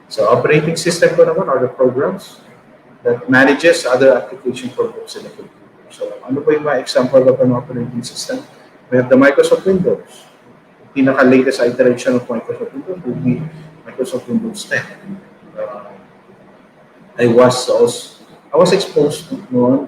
So operating system ko naman are the programs that manages other application programs in the computer. So ano po yung mga example of an operating system? We have the Microsoft Windows. Pinaka-latest iteration of Microsoft Windows would be Microsoft Windows 10. I was exposed noon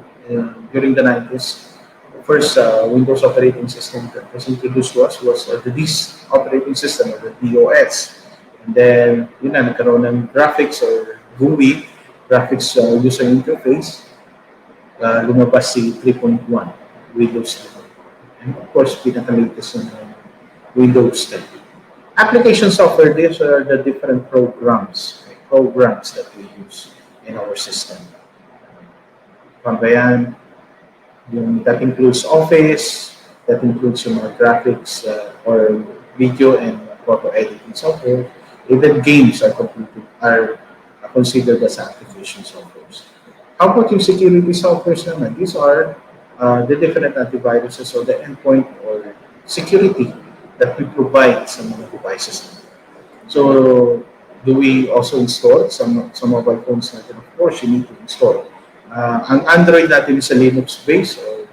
during the 90s. The first Windows operating system that was introduced to us was the DIS operating system, or the DOS. And then, yun na, nagkaroon ng graphics or GUI, graphics user interface, lumabas si 3.1, Windows 10. And of course, pinaka-latest na Windows 10. Application software, these are the different programs that we use in our system. Pambayan, that includes Office, that includes yung mga graphics or video and photo editing software. Even games are considered as application softwares. How about yung security softwares naman? These are the different antiviruses or the endpoint or security that we provide sa mga devices. So, Do we also install some mobile phones natin? Of course, you need to install. Ang Android natin is a Linux-based or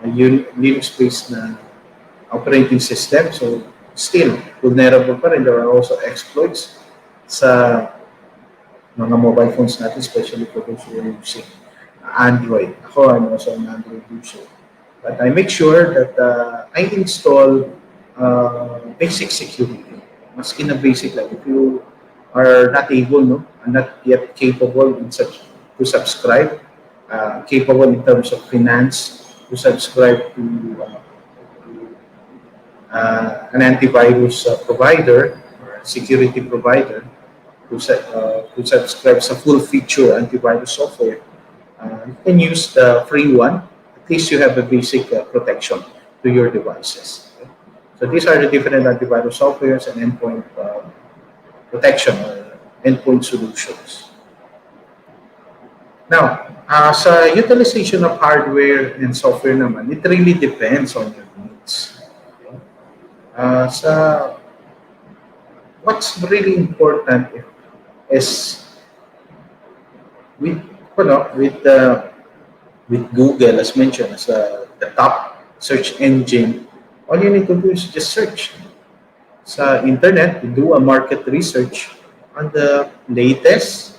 Linux-based na operating system. So, still, vulnerable pa rin. There are also exploits sa mga mobile phones natin, especially for those who are using Android. Ako, I'm also an Android user. But I make sure that I install basic security. Maski na basic lang. If you are not able, no, and not yet capable to subscribe, capable in terms of finance, to subscribe to an antivirus provider or security provider, to subscribe sa full feature antivirus software, you can use the free one. At least you have a basic protection to your devices. Okay? So these are the different antivirus softwares and endpoint protection or endpoint solutions. Now, sa utilization of hardware and software naman, it really depends on your needs. Okay? What's really important is with Google, as mentioned, as the top search engine, all you need to do is just search sa internet, do a market research on the latest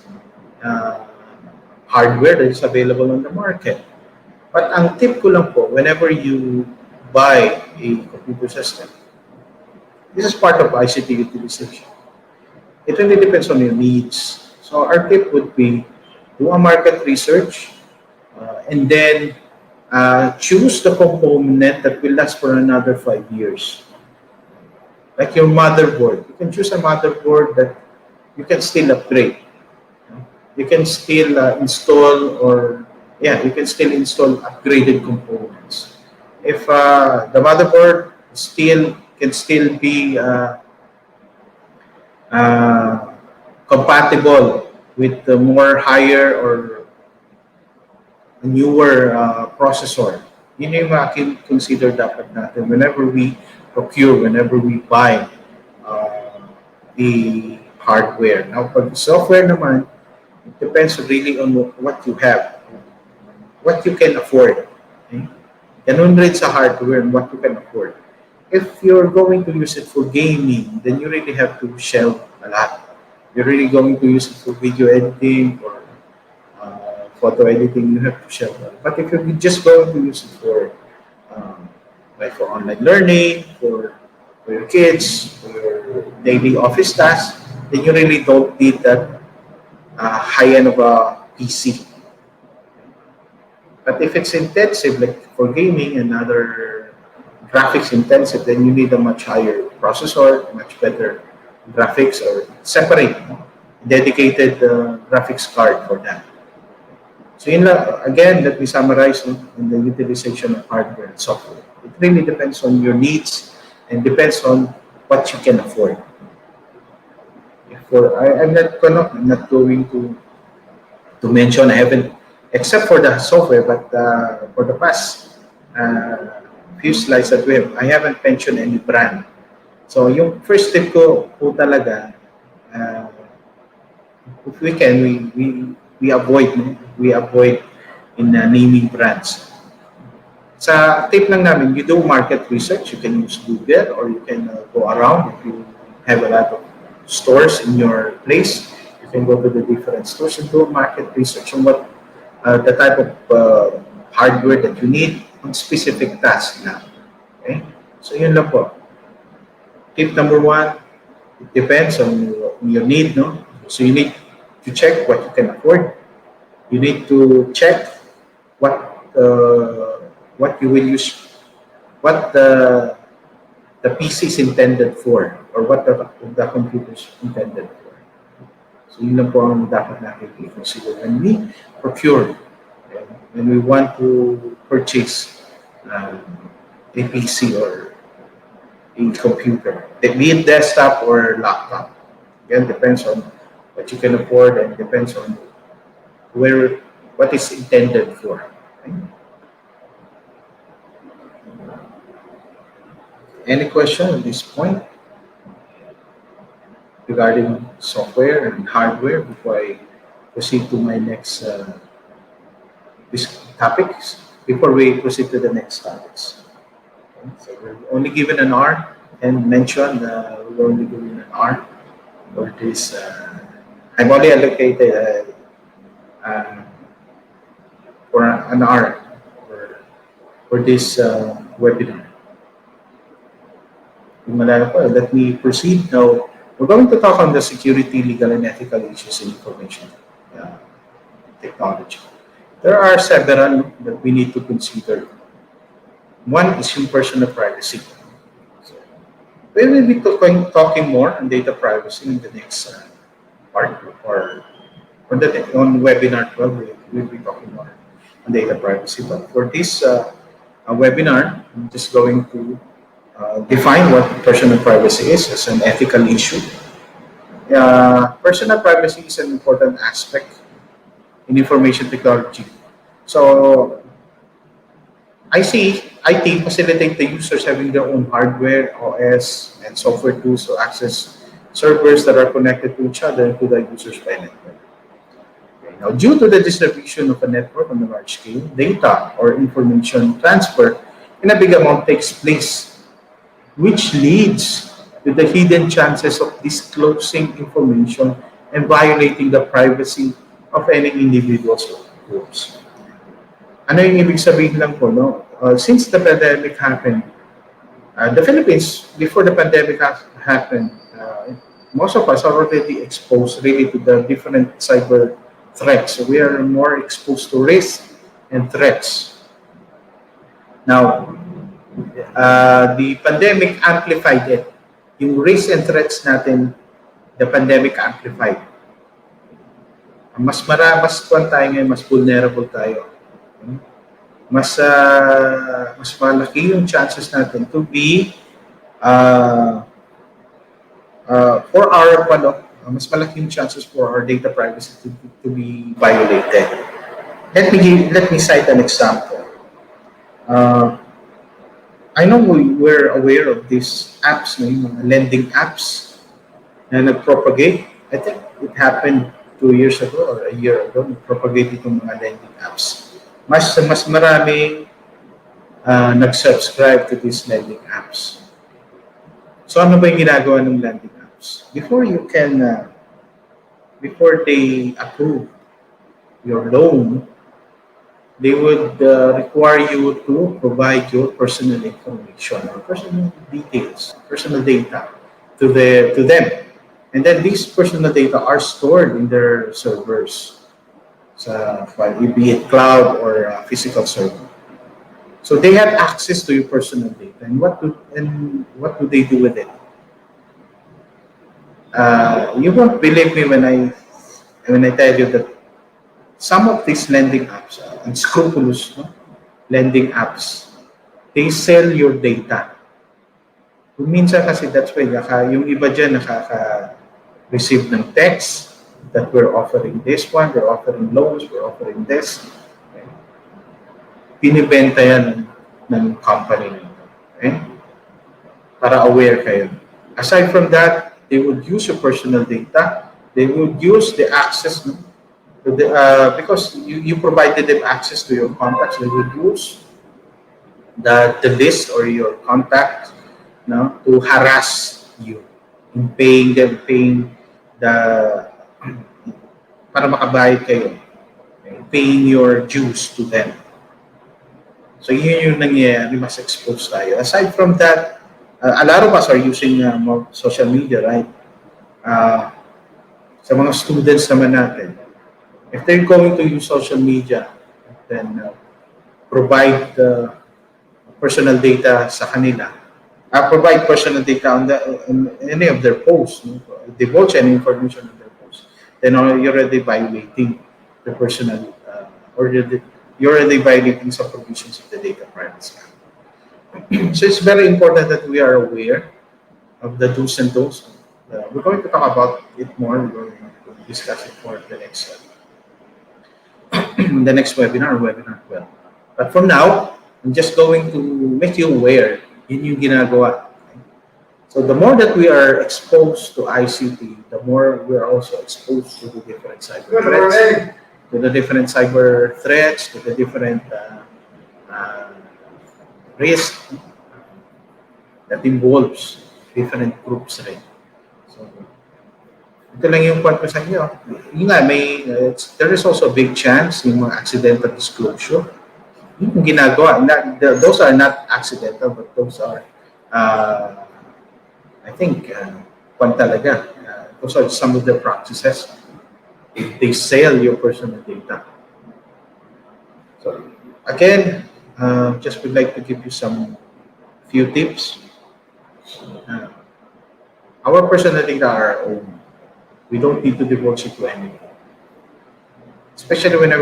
hardware that is available on the market. But ang tip ko lang po, whenever you buy a computer system, this is part of ICT utilization. It really depends on your needs. So our tip would be do a market research and then choose the component that will last for another 5 years. Like your motherboard. You can choose a motherboard that you can still upgrade. You can still install upgraded components. If the motherboard can still be compatible with the more higher or newer processor, yun yung consider dapat natin whenever we procure, whenever we buy the hardware. Now, pag software naman, it depends really on what you have, what you can afford. Okay? Ganun rin sa hardware and what you can afford. If you're going to use it for gaming, then you really have to shell a lot. You're really going to use it for video editing or photo editing, you have to shell a lot. But if you're just going to use it for for online learning, for your kids, for your daily office tasks, then you really don't need that high-end of a PC. But if it's intensive, like for gaming and other graphics intensive, then you need a much higher processor, much better graphics, or separate, dedicated graphics card for that. So again, let me summarize in the utilization of hardware and software. It really depends on your needs and depends on what you can afford. I'm not going to mention, I haven't, except for the software, but for the past few slides that we have, I haven't mentioned any brand. So yung first tip ko po talaga, if we can, we avoid in naming brands. Sa tip lang namin, you do market research. You can use Google or you can go around. If you have a lot of stores in your place, you can go to the different stores and do market research on what the type of hardware that you need on specific tasks na. Okay? So yun lang po. Tip number 1, it depends on your need, no? So you need to check what you can afford. You need to check what you will use, what the PC is intended for, or what the computer is intended for. So yun lang po ang dapat natin i-consider when we procure, okay? When we want to purchase a PC or a computer, be it desktop or laptop. Again, depends on what you can afford and depends on what is intended for. Okay? Any question at this point? regarding software and hardware before I proceed to my next topics. Before we proceed to the next topics. Okay, so we're only given an hour and mentioned we're only given an hour for this. I've only allocated uh, for an hour for this webinar. Let me proceed now. We're going to talk on the security, legal, and ethical issues in information technology. There are several that we need to consider. One is in personal privacy. So we will be talking more on data privacy in the next part or on webinar 12. We'll be talking more on data privacy. But for this webinar, I'm just going to define what personal privacy is as an ethical issue. Personal privacy is an important aspect in information technology. So IT facilitate the users having their own hardware, OS, and software tools to access servers that are connected to each other to the user's network. Okay. Now, due to the distribution of a network on a large scale, data or information transfer in a big amount takes place, which leads to the hidden chances of disclosing information and violating the privacy of any individuals or groups. Ano yung ibig sabihin lang po, no? Since the pandemic happened, the Philippines, before the pandemic happened, most of us are already exposed really to the different cyber threats. So we are more exposed to risks and threats. Now, the pandemic amplified it. Yung risks and threats natin, the pandemic amplified. Mas kwan tayo ngayon, mas vulnerable tayo. Mas malaki yung chances natin to be mas malaki yung chances for our data privacy to be violated. Let me cite an example. I know we're aware of these apps, yung mga lending apps na nag-propagate. I think it happened 2 years ago or a year ago, nag-propagate itong mga lending apps. Mas maraming nag-subscribe to these lending apps. So ano ba yung ginagawa ng lending apps? Before they approve your loan, they would require you to provide your personal information or personal details, personal data to them. And then these personal data are stored in their servers, be it cloud or physical server. So they have access to your personal data. And what do they do with it? You won't believe me when I tell you that some of these lending apps, unscrupulous lending apps, they sell your data. Kung minsan kasi that's why yung iba dyan receive ng text that we're offering this one, we're offering loans, we're offering this. Okay. Pinibenta yan ng company. Okay? Para aware kayo. Aside from that, they would use your personal data. They would use the access, because you provided them access to your contacts. They would use the list or your contacts to harass you in paying para makabayad kayo, paying your dues to them. So yun yung nangyayari, mas exposed tayo. Aside from that, a lot of us are using more social media, right? Sa mga students naman natin, if they're going to use social media, then provide personal data sa kanila. Provide personal data on any of their posts, divulge any information on their posts, then you're already violating the personal, you're already violating some provisions of the data privacy. So it's very important that we are aware of the do's and don'ts. We're going to talk about it more. We're going to discuss it more in the next webinar, webinar 12. But for now, I'm just going to make you aware yun yung ginagawa. So the more that we are exposed to ICT, the more we are also exposed to the different cyber threats, to the different uh, risks that involves different groups rin. So, ito lang yung point ko sa inyo. Yun nga, there is also a big chance yung mga accidental disclosure. Yung ginagawa, those are not accidental, but those are, I think, talaga. Those are some of the practices. They sell your personal data. So, again, just would like to give you some few tips. Our personal data are our own. We don't need to divulge it to anyone, especially when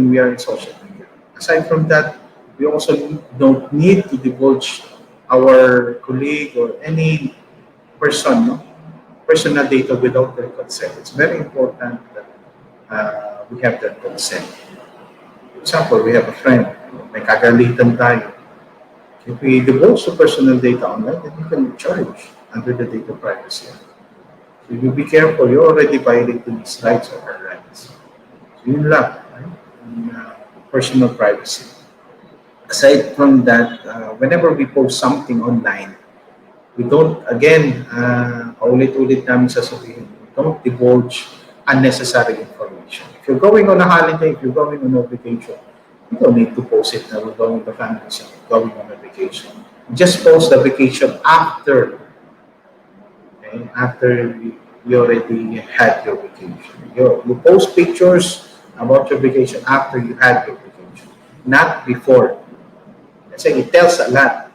we are in social media. Aside from that, we also don't need to divulge our colleague or any person, no? Personal data without their consent. It's very important that we have that consent. For example, we have a friend, may kagalitan tayo. If we divulge the personal data online, then you can charge under the Data Privacy Act. So you be careful, you're already violating his rights or her rights. So yun lang, right? Personal privacy. Aside from that, whenever we post something online, we don't, again, paulit-ulit namin sasabihin, don't divulge unnecessary information. If you're going on a holiday, if you're going on a vacation, you don't need to post it na we're going with the family, so we're going on a vacation. Just post the vacation after. Okay? After you already had your vacation. You post pictures about your vacation after you had your vacation, not before. Kasi it tells a lot.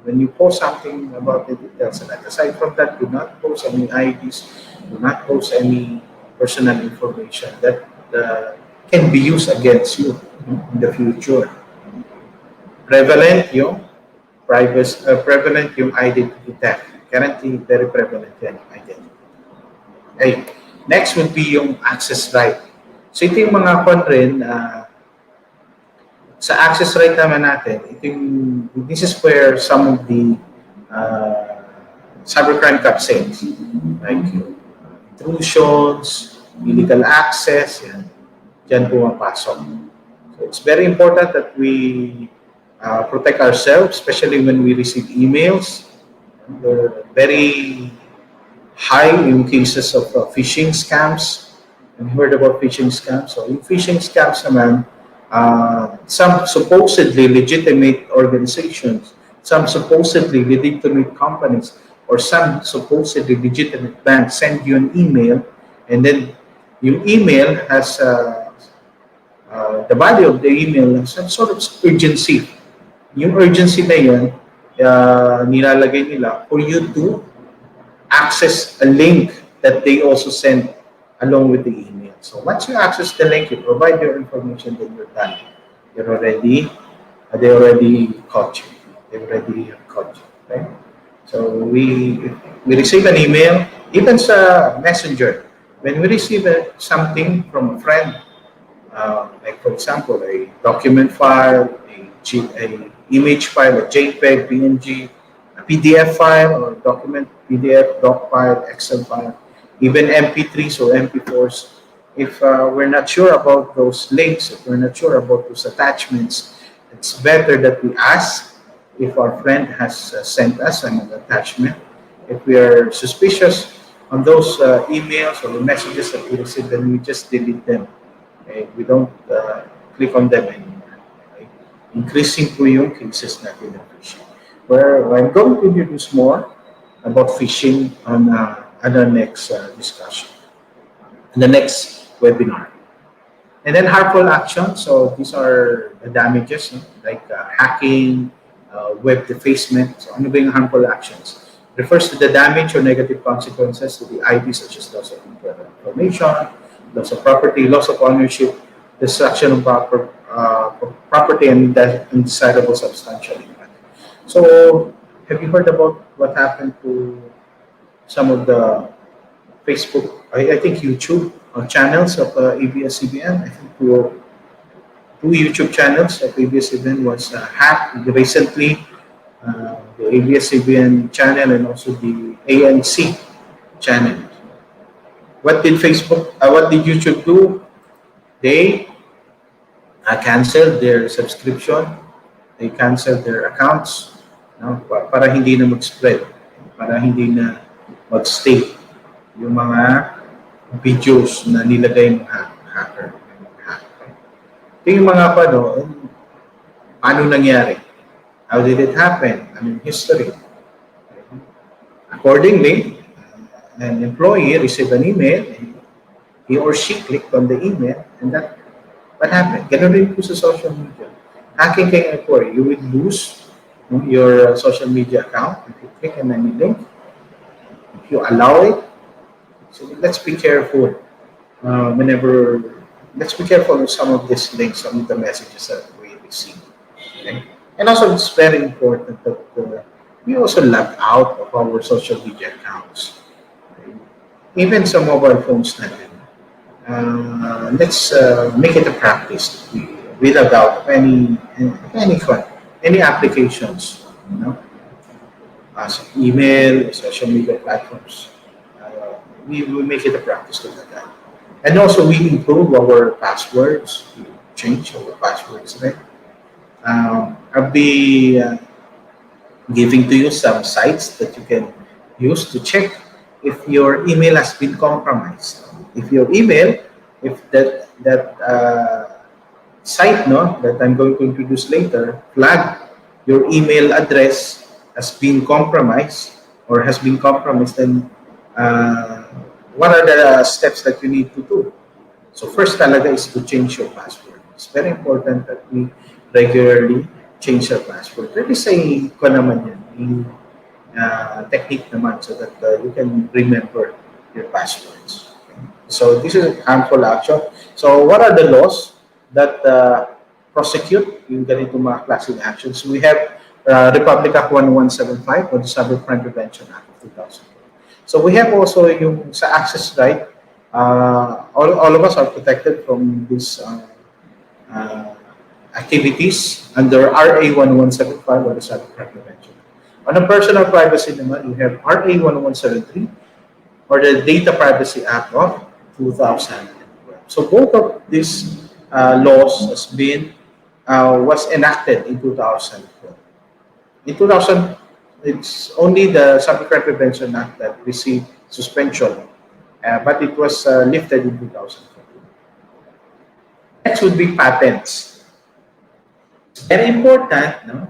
When you post something about it, it tells a lot. Aside from that, do not post any IDs, do not post any personal information that can be used against you in the future. Prevalent yung identity theft. Currently, very prevalent yan, identity. Okay. Next would be yung access right. So ito yung mga rin, sa access right naman natin, this is where some of the cybercrime comes in, like intrusions, illegal access, yan. Diyan pumapasok. So it's very important that we protect ourselves, especially when we receive emails. They're very high in cases of phishing scams. I've heard about phishing scams. So in phishing scams naman, some supposedly legitimate organizations, some supposedly legitimate companies, or some supposedly legitimate banks send you an email, and then your email has the body of the email has some sort of urgency. Yung urgency na yun, nilalagay nila for you to access a link that they also send along with the email. So once you access the link, you provide your information, then you're done. They already caught you. They already have caught you. Right? So we receive an email, even sa messenger. When we receive something from a friend, like for example, a document file, a image file, a JPEG, PNG, a PDF file, or document, PDF, doc file, Excel file, even MP3s or MP4s. If we're not sure about those links, if we're not sure about those attachments, it's better that we ask if our friend has sent us an attachment. If we are suspicious on those emails or messages that we receive, then we just delete them. Okay? We don't click on them anymore. Okay? Increasing po yung cases natin ng phishing. Where I'm going to introduce more about phishing on our next discussion, in the next webinar. And then harmful actions. So these are the damages, like hacking, web defacement. So ano ba yung harmful actions? Refers to the damage or negative consequences to the ID, such as loss of information, loss of property, loss of ownership, destruction of property, and undesirable substantial impact. So, have you heard about what happened to some of the Facebook, I think YouTube channels of ABS-CBN? I think two YouTube channels of ABS-CBN was hacked recently. The ABS-CBN channel and also the ANC channel. What did what did YouTube do? They canceled their subscription, they canceled their accounts, no? Para hindi na mag-spread, para hindi na mag-stay yung mga videos na nilagay ng hacker. Ito yung mga paano nangyari? How did it happen? History. Accordingly, an employee received an email, and he or she clicked on the email, and that what happened? Ganun rin po sa social media. Hacking kay employee, you will lose your social media account if you click on any link, if you allow it. So let's be careful let's be careful with some of these links, some of the messages that we receive. Okay? And also, it's very important that we also log out of our social media accounts. Okay? Even some mobile phones natin. Let's make it a practice. We log out of any applications, as email, social media platforms. We make it a practice to do that. And also, we improve our passwords. We change our passwords, right? I'll be giving to you some sites that you can use to check if your email has been compromised. If your email, if that site that I'm going to introduce later, flag your email address has been compromised or has been compromised, then what are the steps that you need to do? So first talaga is to change your password. It's very important that we regularly change our password. There is a technique naman so that you can remember your passwords. Okay? So this is a harmful action. So what are the laws that prosecute yung ganito mga klaseng actions? We have Republic Act 1175 or the Cybercrime Prevention Act of 2000. So we have also yung sa access right. All of us are protected from these activities under RA 1175 or the Cybercrime Prevention. On the personal privacy naman, you have RA 1173 or the Data Privacy Act of 2012. So both of these laws was enacted in 2012. In 2000, it's only the Cybercrime Prevention Act that received suspension, but it was lifted in 2014. Next would be patents. It's very important, no?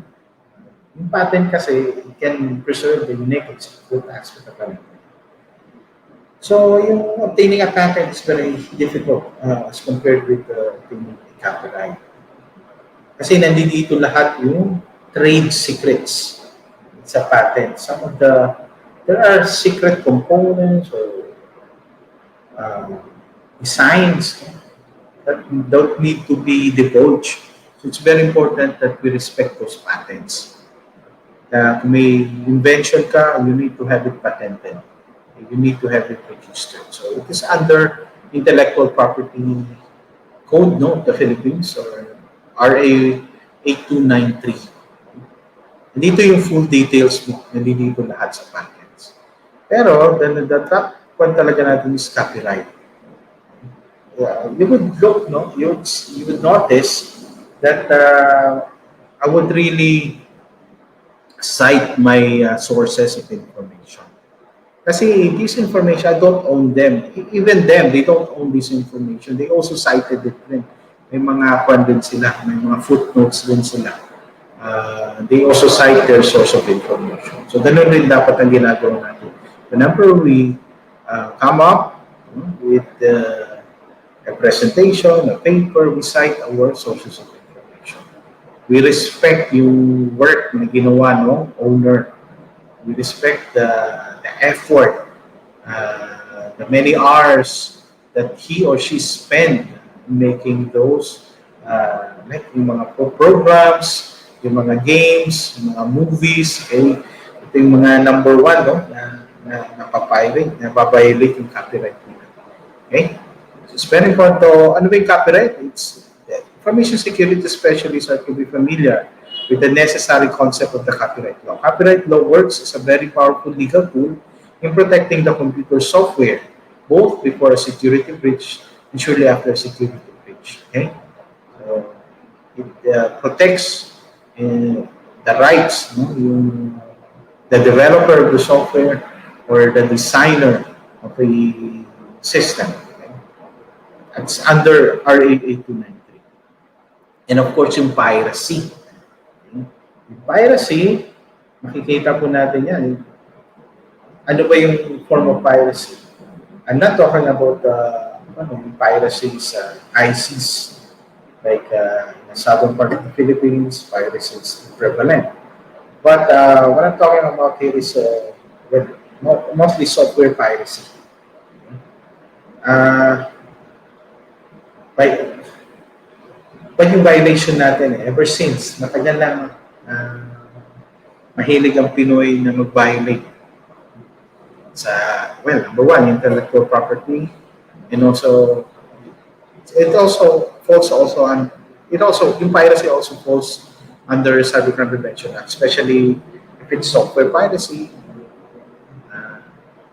Yung patent kasi it can preserve the unique and good aspect of our. So yung obtaining a patent is very difficult as compared with obtaining a copyright. Kasi nandito lahat yung trade secrets sa patent. There are secret components or designs that don't need to be divulged. So it's very important that we respect those patents. Kung may invention ka, you need to have it patented. You need to have it registered. So it is under Intellectual Property Code, the Philippines, or RA 8293. Nandito yung full details mo, nandito lahat sa patents. Pero, the top one talaga natin is copyright. You would look, you would notice that I would really cite my sources of information. Kasi this information, I don't own them. Even them, they don't own this information. They also cited it rin. May mga kwan din sila, may mga footnotes din sila. They also cite their source of information. So, ganun rin dapat ang ginagawa natin. Whenever we come up with a presentation, a paper, we cite our sources of information. We respect yung work na ginawa ng owner. We respect the effort, the many hours that he or she spent making those, like yung mga programs, yung mga games, yung mga movies, okay? Ito yung mga number one, na nababiolate yung copyright nila. Okay? So it's very important to, ano ba yung copyright? It's information security specialists are to be familiar with the necessary concept of the copyright law. Copyright law works as a very powerful legal tool in protecting the computer software, both before a security breach and shortly after a security breach. Okay? So, it protects the rights, no? The developer of the software or the designer of the system. Okay? It's under RA 8293. And of course, yung piracy. Okay? Yung piracy, makikita po natin yan. Ano ba yung form of piracy? I'm not talking about piracy sa ICs, like in the southern part of the Philippines, piracy is prevalent. But what I'm talking about here is mostly software piracy. By yung violation natin, ever since, matagal lang mahilig ang Pinoy na mag-violate sa, well, number one, intellectual property, and also, yung piracy also falls under Cybercrime Prevention Act, especially if it's software piracy.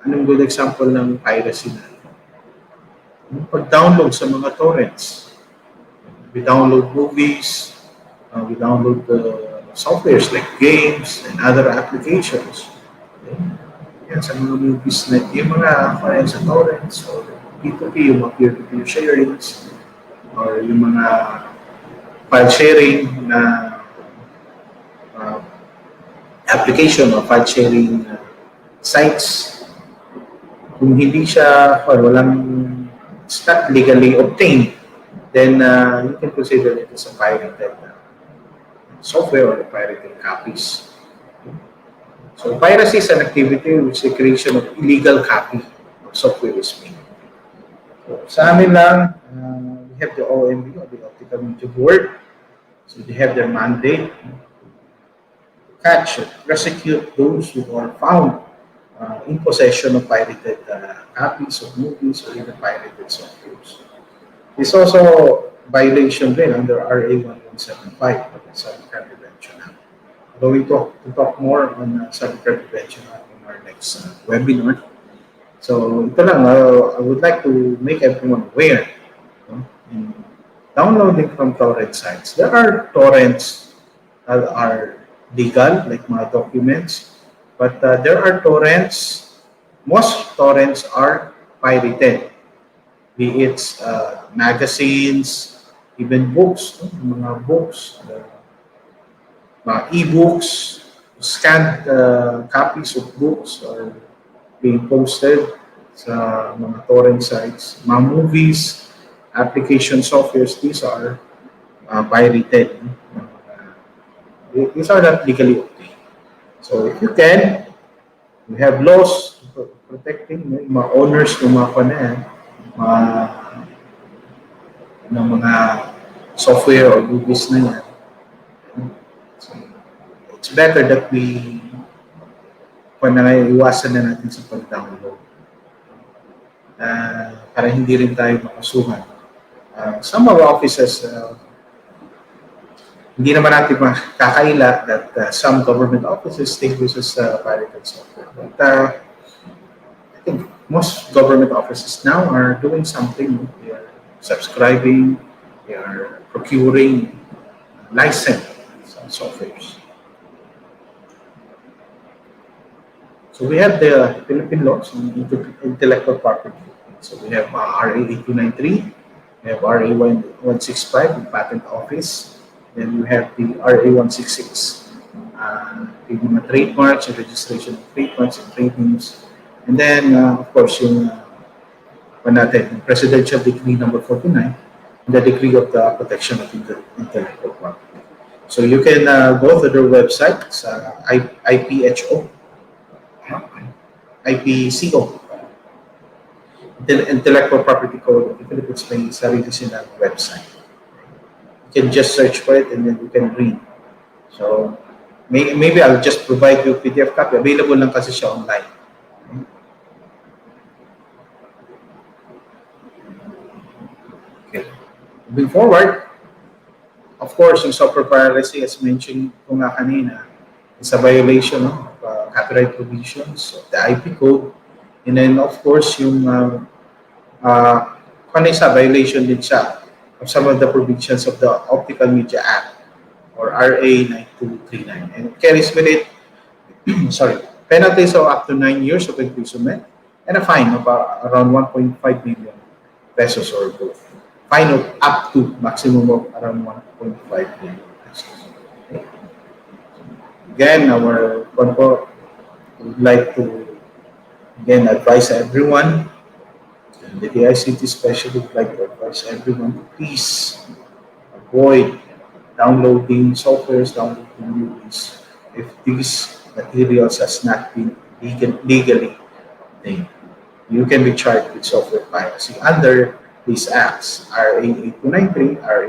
Anong good example ng piracy na? Yung pag-download sa mga torrents. We download movies, we download softwares like games and other applications. Okay? Yan, sa mga movies na yung mga sa torrents or P2P, yung mga peer-to-peer sharings, or yung mga file sharing na application or file sharing sites. Kung hindi siya or it's not legally obtained, then you can consider it as a pirated software or pirated copies. So piracy is an activity which is the creation of illegal copy of software is made. So, sa amin lang, we have the OMB, or the Optical Media Board. So they have their mandate to catch and prosecute those who are found in possession of pirated copies of movies or even pirated softwares. It's also violation din under RA 1175 of the Cybercrime Prevention Act. Going to talk more on Cybercrime Prevention Act in our next webinar. So ito lang, I would like to make everyone aware, in downloading from torrent sites. There are torrents that are legal, like mga documents, but there are torrents, most torrents are pirated. Be it magazines, even books, mga books, mga e-books, scanned copies of books are being posted sa mga torrent sites. Mga movies, application softwares, these are pirated. These are not legally obtained. So if you can, we have laws protecting mga owners ng mga kanan, ng mga software or movies na yan. So, it's better that we iwasan na natin sa pag-download para hindi rin tayo makasuhan. Some of our offices, hindi naman natin makakaila that some government offices think this is pirated software. But I think most government offices now are doing something. They are subscribing, they are procuring licensed softwares. So we have the Philippine laws on intellectual property. So we have RA 8293, we have RA 165, the Patent Office, then we have the RA 166, the trademarks and registration of trademarks and trade names, and then of course yung Presidential Decree number 49, the Decree of the Protection of Intellectual Property. So you can go to their website, IPCO, Intellectual Property Code of the Philippines, may sarili silang website. You can just search for it and then you can read. So maybe I'll just provide you a PDF copy. Available lang kasi siya online. Okay. Moving forward, of course, yung software piracy, as mentioned ko nga kanina, is a violation of copyright provisions of the IP code. And then, of course, yung violation din siya of some of the provisions of the Optical Media Act or RA 9239. And it carries with it penalties of up to 9 years of imprisonment and a fine of around 1.5 million pesos or both. Fine of up to maximum of around 1.5 million pesos. Okay. Again, our Conpo would like to again advise everyone, and the ICT especially would like to advise everyone to please avoid downloading softwares, downloading movies if these materials has not been legally obtained. You can be charged with software piracy under these acts, RA 8293, RA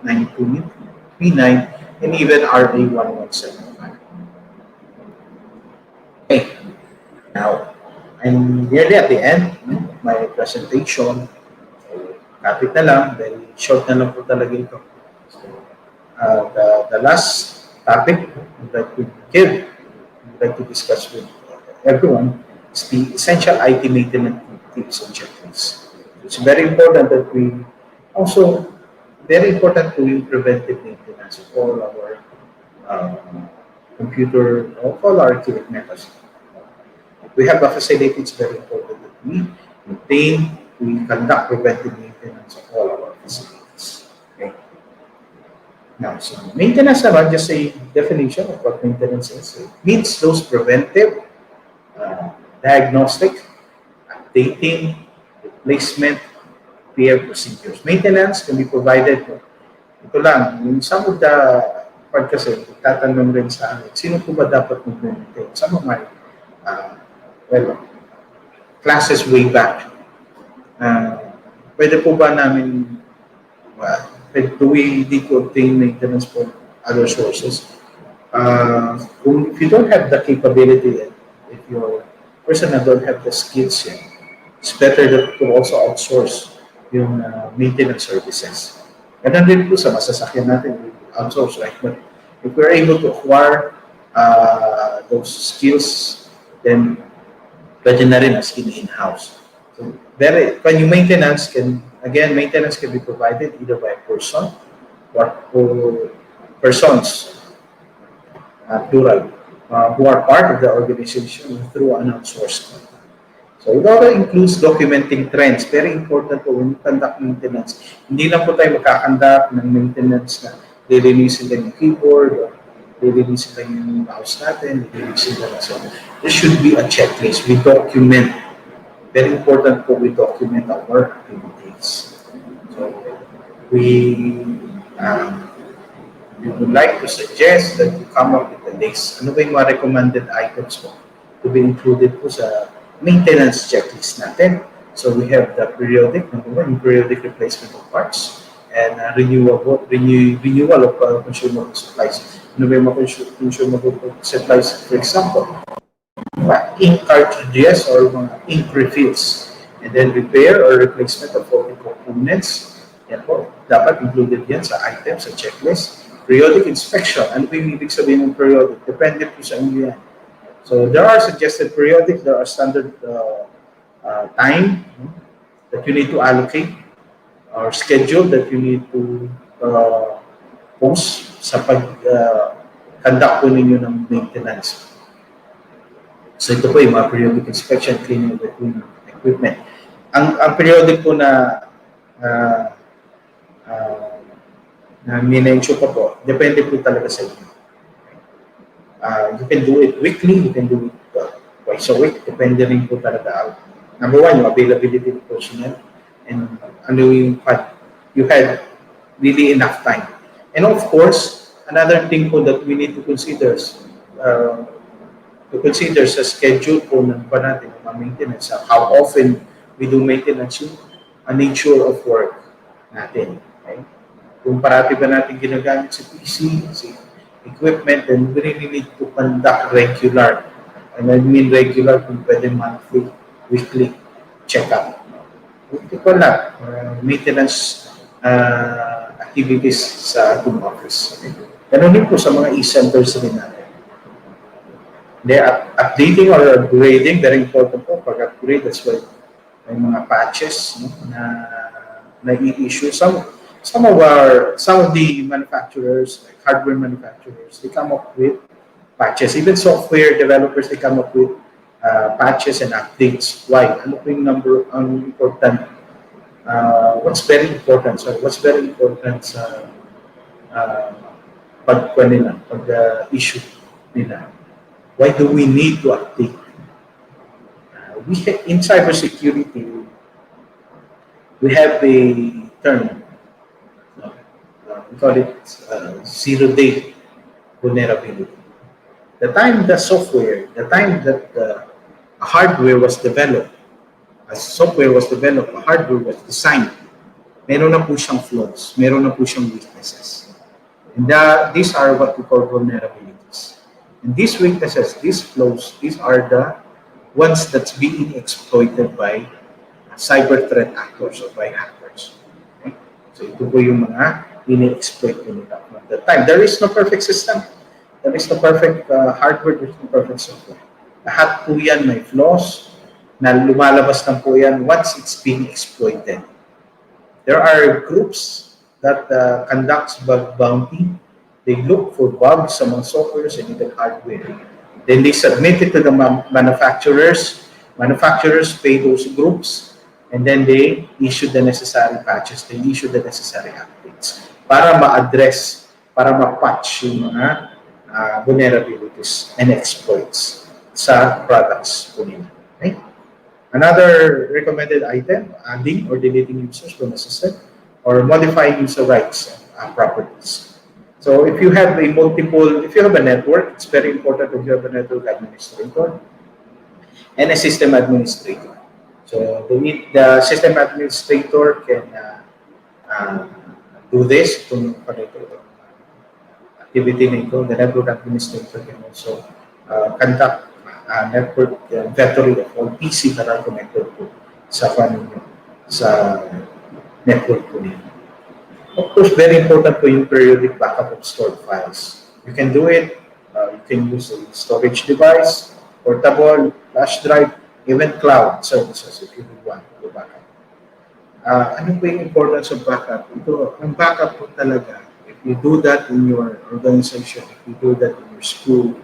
9239, and even RA 1175. Okay, now I'm nearly at the end of my presentation. So, kapit na lang, very short na lang po talaga ito. So, the last topic I'd like to discuss with everyone is the essential IT maintenance tips and checklists. It's very important that we also doing preventive maintenance of all our computer, of all our equipment. We have a facility, it's very important that we conduct preventive maintenance of all our facilities. Okay. Now, so maintenance naman, just a definition of what maintenance is. It means those preventive, diagnostic, updating, replacement, repair procedures. Maintenance can be provided. Ito lang, yung some of the part kasi, tatanong rin sa amin, sino po ba dapat mag-maintain? Some of my classes way back. Pwede po ba namin do we need to obtain maintenance from other sources? If you don't have the capability, if your person don't have the skills yet, it's better to also outsource yung maintenance services. Ganun din po sa masasakyan natin, we outsource, right? But if we're able to acquire those skills, then pwede na rin as in-house. So, when you maintenance can be provided either by a person or persons, plural, who are part of the organization through an outsourced company. So it also includes documenting trends. Very important po when you conduct maintenance. Hindi lang po tayo magkakandak ng maintenance na lilinisin lang yung keyboard or lilinisin lang yung mouse natin, lilinisin lang. So there should be a checklist. We document. Very important po we document our activities. So we would like to suggest that you come up with a list. Ano ba yung mga recommended items po to be included po sa maintenance checklist natin? So we have the periodic, number one, periodic replacement of parts and renewal of consumable supplies. Ano ba yung mga consumable supplies? For example, ink cartridges or mga ink refills, and then repair or replacement of faulty components. Yan po, dapat included yan sa items, sa checklist. Periodic inspection. Ano ba yung ibig sabihin ng periodic? Depende po sa inyo yan. So there are suggested periodic, there are standard time that you need to allocate or schedule that you need to post sa pag-conduct po ninyo ng maintenance. So ito po yung mga periodic inspection, cleaning of equipment. Ang periodic po na minensyo pa po, depende po talaga sa inyo. You can do it weekly, you can do it twice a week, depende rin po talaga. Number one, yung availability of personnel, and ano yung you had really enough time. And of course, another thing po that we need to consider sa schedule po ng natin, ng maintenance, how often we do maintenance, yung nature of work natin. Okay? Kung parati ba natin ginagamit sa PC, sa equipment, then we really need to conduct regular. And I mean regular kung pwede monthly, weekly check-up. Ito po lang, maintenance activities sa home office. Okay? Ganun din po sa mga eCenters din natin. Updating or upgrading, very important po pag-upgrade. That's why may mga patches, no, na i-issue. Some of the manufacturers, like hardware manufacturers, they come up with patches. Even software developers, they come up with patches and updates. Why? Ano po yung important? What's very important sa pag-issue nila? Why do we need to update? In cybersecurity, we have a term. We call it zero-day vulnerability. The time that a hardware was developed, a software was developed, a hardware was designed, meron na po siyang flaws, meron na po siyang weaknesses. And these are what we call vulnerabilities. And these weaknesses, these flaws, these are the ones that's being exploited by cyber threat actors or by hackers. Okay? So ito po yung mga ini-exploit nila at the time. There is no perfect system. There is no perfect hardware, there is no perfect software. Lahat po yan may flaws na lumalabas lang po yan once it's being exploited. There are groups that conducts bug bounty. They look for bugs sa mga softwares and even hardware. Then they submit it to the manufacturers. Manufacturers pay those groups, and then they issue the necessary patches. They issue the necessary updates para ma-address, para ma-patch yung mga vulnerabilities and exploits sa products po nila. Okay? Another recommended item, adding or deleting users when necessary, or modifying user rights and properties. So if you have a network, it's very important that you have a network administrator and a system administrator. So the system administrator can do this to activity nito. The network administrator can also conduct network inventory of all PC that are connected to sa network po nito. Of course, very important po yung periodic backup of stored files. You can do it. You can use a storage device, portable, flash drive, even cloud services if you want to backup. Ano po yung importance of backup? Ito, ang backup po talaga, if you do that in your organization, if you do that in your school,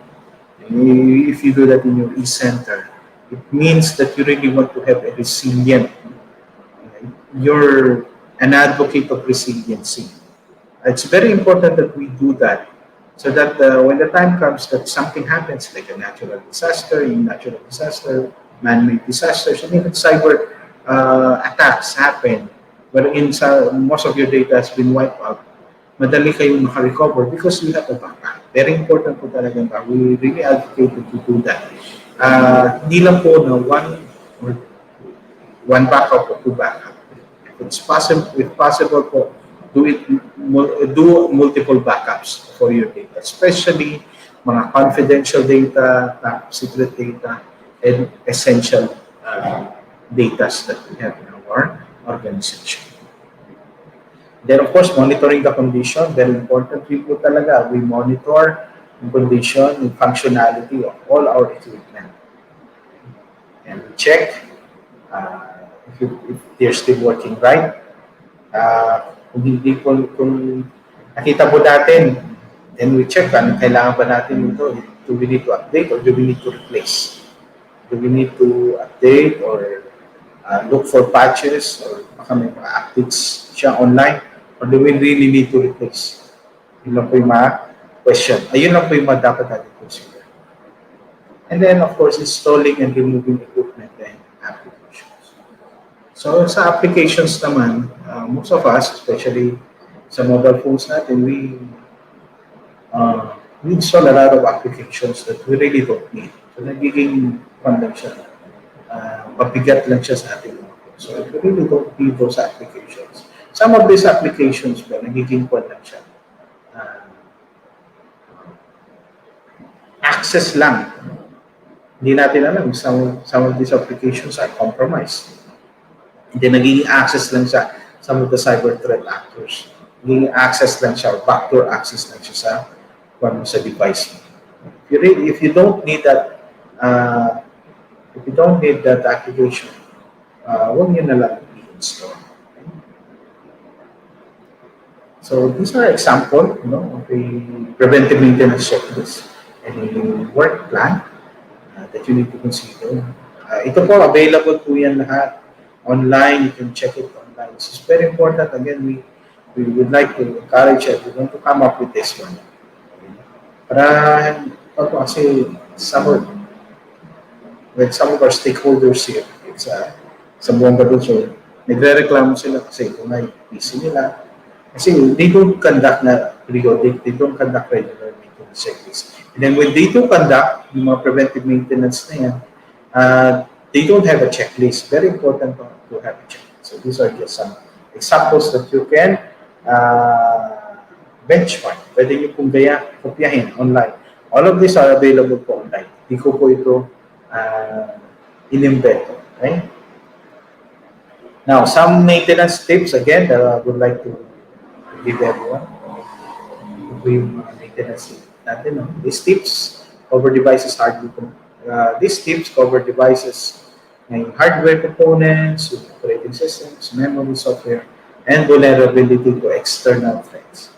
if you do that in your eCenter, it means that you really want to have a resilient, you're an advocate of resiliency. It's very important that we do that so that when the time comes that something happens, like a natural disaster, man-made disasters, and even cyber attacks happen, wherein most of your data has been wiped out, madali kayong makarecover because we have a backup. Very important po talaga ba. We really advocate to do that. Hindi lang po na one backup or two backup. If possible po, do multiple backups for your data, especially mga confidential data, top secret data, and essential data that we have in our organization. Then, of course, monitoring the condition, very important po talaga. We monitor the condition and functionality of all our equipment. And we check if they're still working right. Kung nakita po natin, then we check kailangan ba natin ito. Do we need to update or do we need to replace? Do we need to update or look for patches or baka may mga updates siya online? Or do we really need to replace? Yun lang po yung mga question. Ayun lang po yung mga dapat natin consider. And then, of course, installing and removing equipment and applications. So, sa applications naman, most of us, especially sa mobile phones natin, we install a lot of applications that we really don't need. So, nagiging lang siya. Mabigat lang siya sa ating mga phones. So, we really don't need those applications. Some of these applications po, nagiging kwan lang siya. Access lang. Hindi natin alam, some of these applications are compromised. Hindi nagiging access lang sa some of the cyber threat actors. access lang siya, or backdoor access lang siya sa device mo. If you don't need that, application, huwag nyo na lang i-install. So these are example, of a preventive maintenance checklist and a work plan that you need to consider. Ito po, available po yan lahat online. You can check it online. This is very important. Again, we would like to encourage everyone to come up with this one. Para kasi with some of our stakeholders here, it's sa buong Baduso, nagre-reklamo sila kasi kung may PC nila. Kasi they don't conduct na periodic, they don't conduct regular maintenance checklist. And then when they do conduct yung mga preventive maintenance na yan, they don't have a checklist. Very important to have a checklist. So these are just some examples that you can benchmark. Pwede nyo pong kopyahin online. All of these are available po online. Hindi ko po ito inimbento. Okay? Now, some maintenance tips again that I would like to give everyone. Yung maintenance natin. These tips cover devices ng hardware components, operating systems, memory, software, and vulnerability to external threats.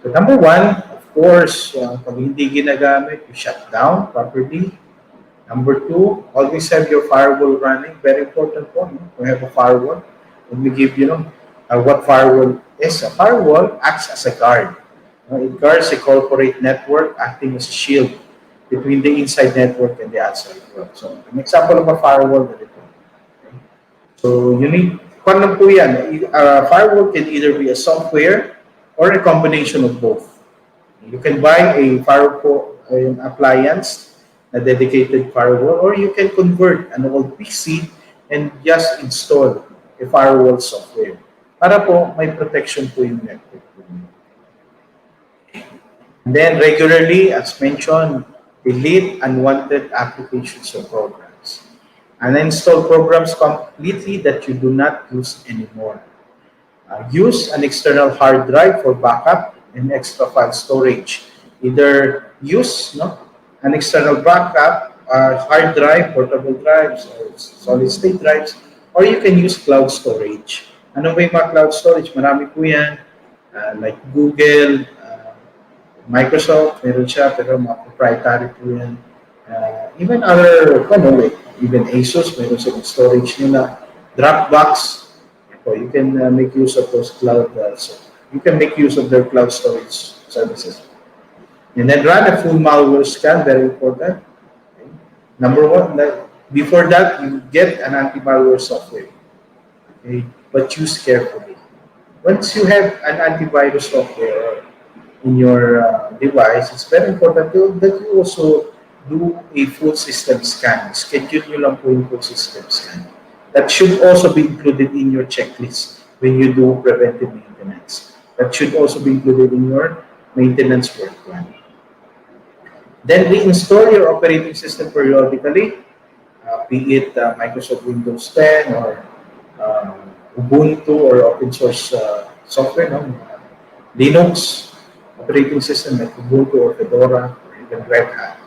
So number one, of course, pag hindi ginagamit, you shut down properly. Number two, always have your firewall running. Very important po. We have a firewall. Let me give what firewall is. A firewall acts as a guard. It guards a corporate network, acting as a shield between the inside network and the outside world. So, an example of a firewall. Okay. So, you need, po yan. A firewall can either be a software or a combination of both. You can buy a firewall appliance, a dedicated firewall, or you can convert an old PC and just install a firewall software. Para po may protection po yung network. And then regularly, as mentioned, delete unwanted applications or programs. Uninstall programs completely that you do not use anymore. Use an external hard drive for backup and extra file storage. Either use an external backup, hard drive, portable drives, or solid-state drives, or you can use cloud storage. Ano ba yung mga cloud storage? Marami po yan. Like Google, Microsoft, meron siya, pero mga proprietary po yan. Even other, even Asus, meron silang storage nila. Dropbox, you can make use of those cloud, you can make use of their cloud storage services. And then run a full malware scan, very important. Okay. Number one, before that, you get an anti-malware software. Okay, but choose carefully. Once you have an antivirus software in your device, it's very important that you also do a full system scan. Schedule nyo lang po yung full system scan. That should also be included in your checklist when you do preventive maintenance. That should also be included in your maintenance work plan. Then reinstall your operating system periodically, be it Microsoft Windows 10 or Ubuntu or open source software, Linux operating system like Ubuntu or Fedora or even Red Hat.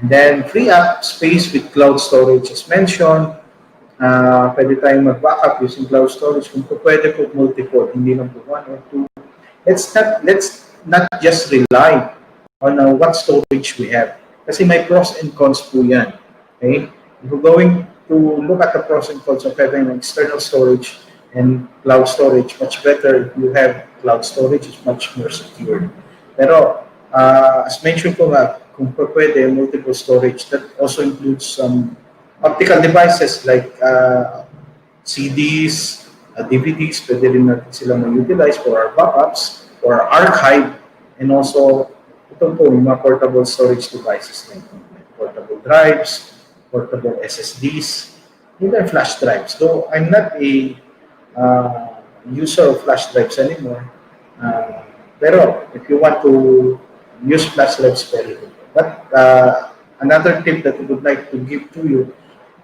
And then free up space with cloud storage as mentioned. Pwede tayong mag-backup using cloud storage. Kung pwede po multiple, hindi lang po one or two. Let's not just rely on what storage we have. Kasi may pros and cons po yan. Okay? If we're going to look at the pros and cons of having external storage and cloud storage, much better if you have cloud storage, it's much more secure. Pero, as mentioned ko nga, kung pwede, multiple storage, that also includes some optical devices like CDs, DVDs, pwede rin natin sila ma-utilize for our backups, for our archive, and also, ito po, yung mga portable storage devices like portable drives, portable SSDs, even flash drives. Though I'm not a user of flash drives anymore, pero if you want to use flash drives, very good. But another tip that we would like to give to you,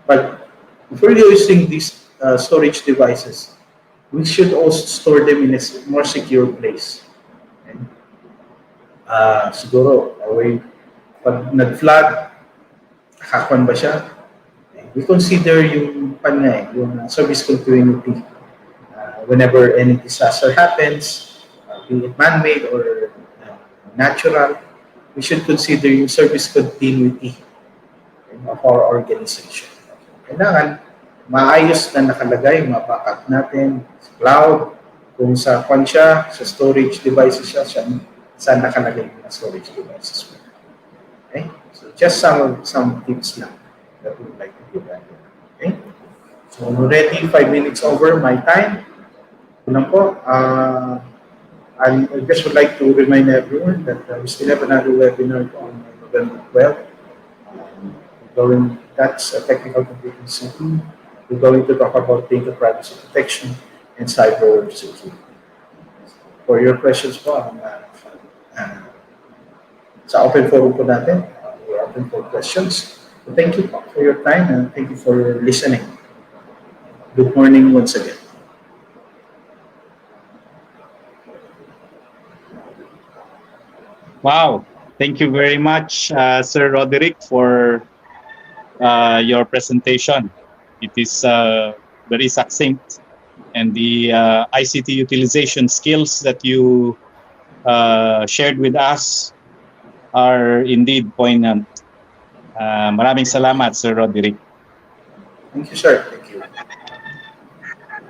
but if you're using these storage devices, we should also store them in a more secure place. Okay? Siguro, pag nag-flood, hakakuan ba siya? We consider yung yung service continuity. Whenever any disaster happens, be it man-made or natural, we should consider yung service continuity of our organization. Kailangan maayos na nakalagay, ma-backup natin sa cloud, kung sa sa storage devices siya, saan nakalagay yung storage devices. Okay? So just some tips lang that we would like to give that. Okay? So already 5 minutes over my time. Po, I just would like to remind everyone that we still have another webinar on November 12th. That's a technical competency. We're going to talk about data privacy protection and cyber security. For your questions po, sa open forum po natin, we're open for questions. So thank you for your time and thank you for listening. Good morning once again. Wow. Thank you very much, Sir Roderick, for your presentation. It is very succinct, and the ICT utilization skills that you shared with us are indeed poignant. Maraming salamat, Sir Roderick. Thank you, sir. Thank you.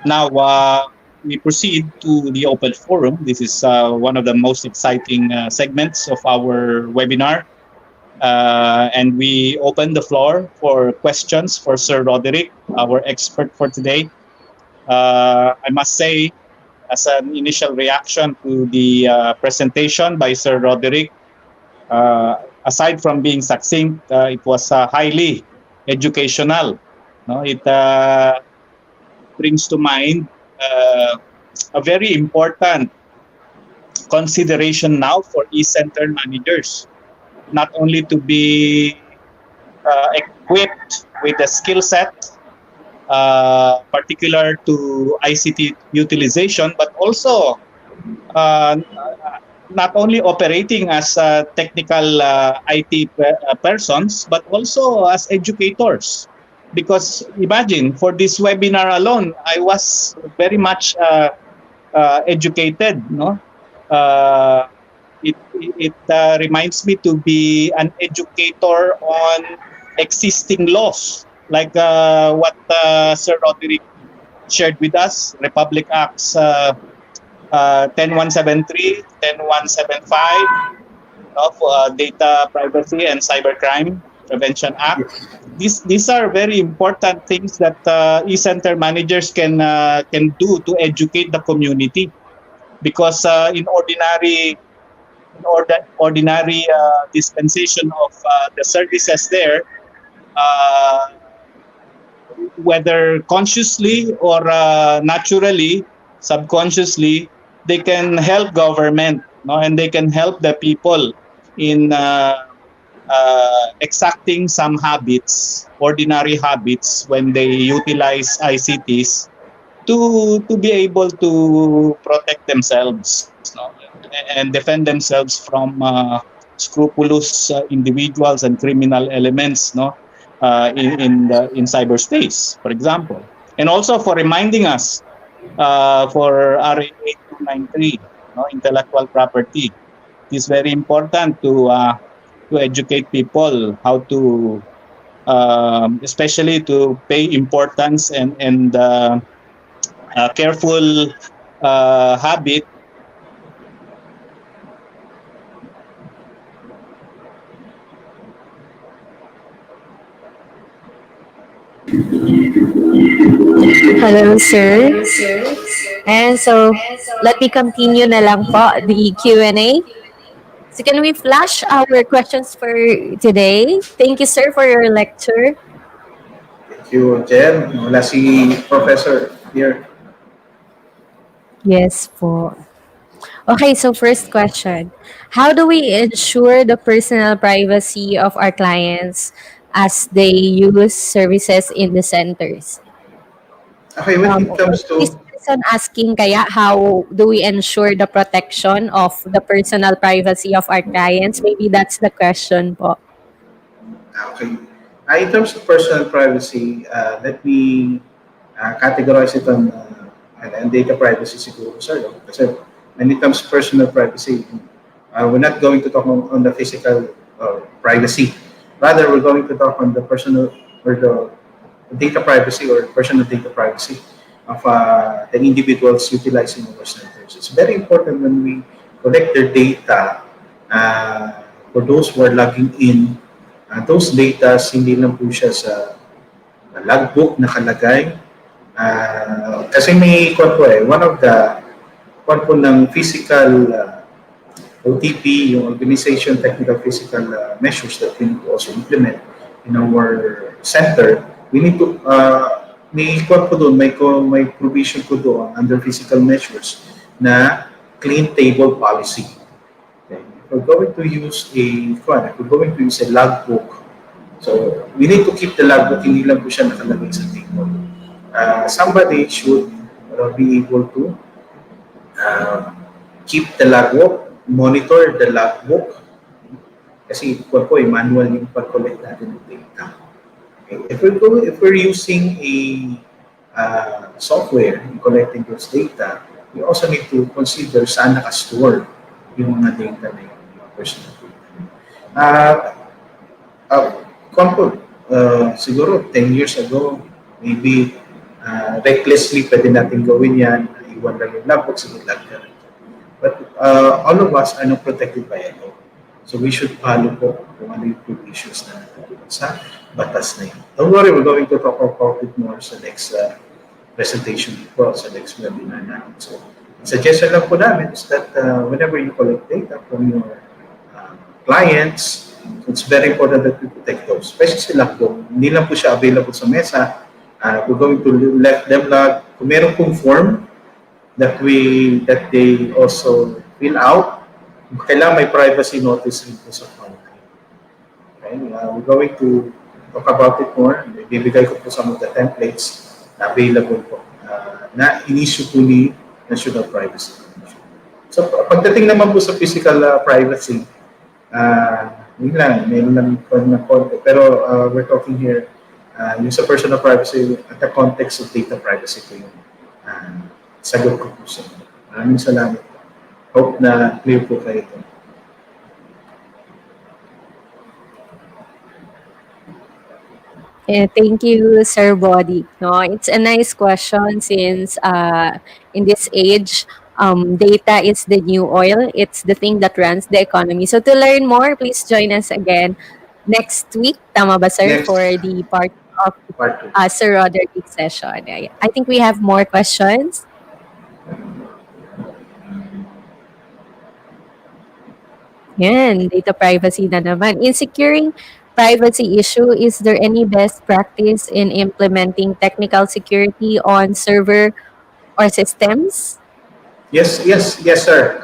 Now, we proceed to the open forum. This is one of the most exciting segments of our webinar. And we open the floor for questions for Sir Roderick, our expert for today. I must say, as an initial reaction to the presentation by Sir Roderick, aside from being succinct, it was highly educational. No, it brings to mind a very important consideration now for eCenter managers, not only to be equipped with a skill set particular to ICT utilization, but also not only operating as technical IT persons, but also as educators. Because imagine, for this webinar alone, I was very much educated. No, it reminds me to be an educator on existing laws, like what Sir Roderick shared with us, Republic Acts 10173, 10175, of Data Privacy and Cybercrime Prevention Act. These are very important things that eCenter managers can do to educate the community, because in ordinary dispensation of the services there, whether consciously or naturally, subconsciously, they can help government, no, and they can help the people in exacting some habits, ordinary habits, when they utilize ICTs to be able to protect themselves, no, and defend themselves from scrupulous individuals and criminal elements, no, in cyberspace, for example. And also for reminding us for RA 8293, no, intellectual property. It is very important to educate people how to, especially to pay importance and careful habit. Hello, sir. And so, let me continue na lang po the Q&A. So, can we flash our questions for today? Thank you, sir, for your lecture. Thank you, Jen. Wala si Professor here. Yes po. Okay, so first question. How do we ensure the personal privacy of our clients as they use services in the centers? Okay, when it comes to... Is person asking kaya how do we ensure the protection of the personal privacy of our clients? Maybe that's the question po. Okay. In terms of personal privacy, let me categorize it on data privacy siguro, sir. No? Kasi when it comes to personal privacy, we're not going to talk on the physical privacy. Rather, we're going to talk on the personal or the data privacy or personal data privacy of the individuals utilizing our centers. It's very important when we collect their data for those who are logging in. Those data, hindi lang po siya sa logbook nakalagay. Kasi may one of the ng physical OTP, yung Organization Technical Physical Measures that we need to also implement in our center, we need to, may provision po doon under physical measures na clean table policy. Okay. If we're going to use a logbook, so we need to keep the logbook, hindi lang po siya nakalagay sa table. Somebody should be able to keep the logbook, monitor the logbook, kasi manual yung pag-collect natin ng data. Okay. If we're using a software in collecting those data, we also need to consider saan naka-store yung mga data na yung personal data. Siguro 10 years ago, maybe recklessly pwede natin gawin yan, iwan lang yung logbook, sige lang yan. But all of us are not protected by a law. So we should follow po kung ano yung provisions na sa batas na yun. Don't worry, we're going to talk about it more sa next presentation po, sa next webinar namin. So, suggestion lang po namin is that whenever you collect data from your clients, it's very important that we protect those. Especially sa logbook, hindi lang po siya available sa mesa. We're going to let them log. Kung meron pong form that they also fill out, kailangan may privacy notice rin po sa form. Okay? We're going to talk about it more. Bibigay ko po some of the templates na available po na in-issue po ni National Privacy Commission. So pagdating naman po sa physical privacy, yun lang, mayroon lang ng konti. Pero we're talking here yung sa personal privacy at the context of data privacy po yung sagot ko po sa inyo. Maraming salamat po. Hope na clear po kayo ito. Thank you, Sir Body. No, it's a nice question since in this age, data is the new oil. It's the thing that runs the economy. So to learn more, please join us again next week. Tama ba, sir? For the part of Sir Roderick's session. I think we have more questions. Yan, data privacy na naman. In securing privacy issue, is there any best practice in implementing technical security on server or systems? Yes, sir.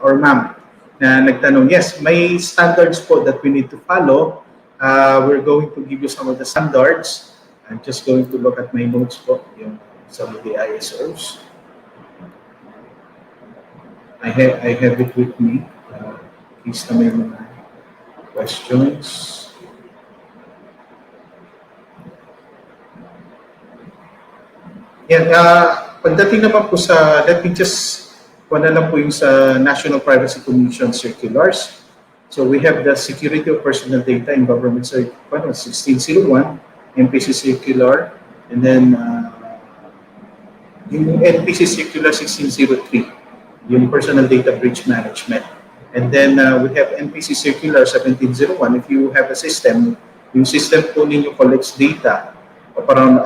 Or ma'am, na nagtanong. Yes, may standards po that we need to follow. We're going to give you some of the standards. I'm just going to look at my notes po, yung some of the ISOs. I have it with me. Please na may mga questions. Yan, pagdating naman po sa, let me just, na lang po yung sa National Privacy Commission circulars. So we have the Security of Personal Data in Government Circular 1601, MPC Circular, and then yung NPC Circular 1603, yung Personal Data Breach Management. And then we have NPC Circular 1701. If you have a system, yung system po ninyo collects data of around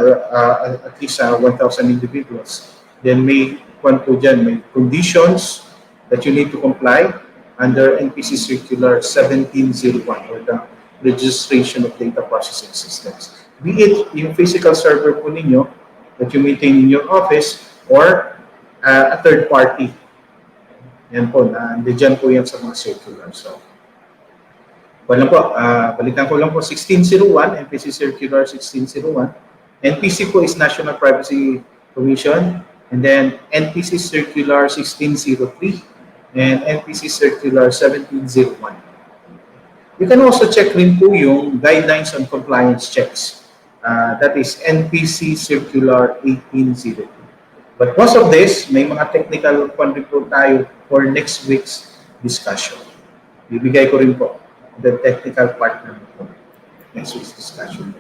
at least 1,000 individuals, then may conditions that you need to comply under NPC Circular 1701 or the Registration of Data Processing Systems. Be it yung physical server po ninyo that you maintain in your office or a third party. Yan po, nandiyan po yan sa mga circular. So, balikan ko lang po, 1601, NPC Circular 1601. NPC po is National Privacy Commission. And then NPC Circular 1603 and NPC Circular 1701. You can also check rin po yung guidelines on compliance checks. That is NPC Circular 1802. But most of this, may mga technical kwan rin po tayo for next week's discussion. Bibigay ko rin po the technical part naman po next week's discussion.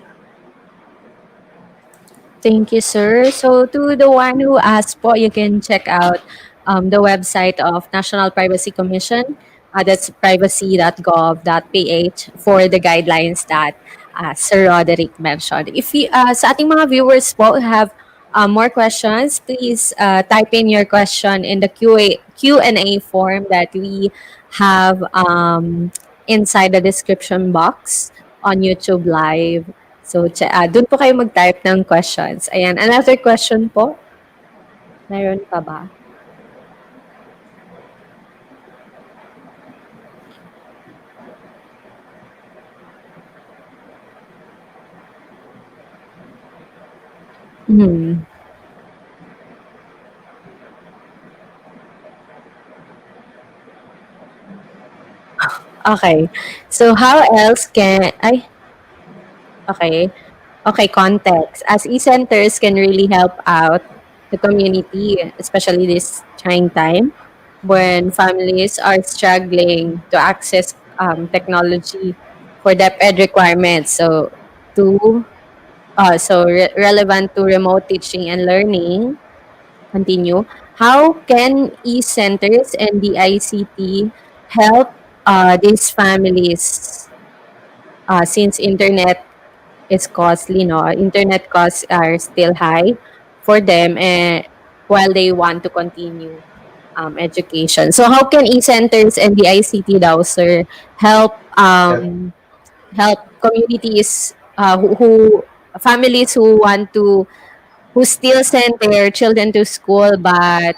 Thank you, sir. So to the one who asked po, you can check out the website of National Privacy Commission. That's privacy.gov.ph for the guidelines that Sir Roderick mentioned. If you, sa ating mga viewers po have more questions, please type in your question in the Q&A form that we have inside the description box on YouTube Live. So, dun po kayo mag-type ng questions. Ayan, another question po. Meron pa ba? Okay. So, how else can... Okay. Okay, context. As eCenters can really help out the community, especially this trying time when families are struggling to access technology for DepEd requirements. So, relevant to remote teaching and learning. Continue. How can eCenters and the ICT help these families since internet is costly, no? Internet costs are still high for them while they want to continue education. So how can eCenters and the ICT daw, sir, help communities who families who still send their children to school but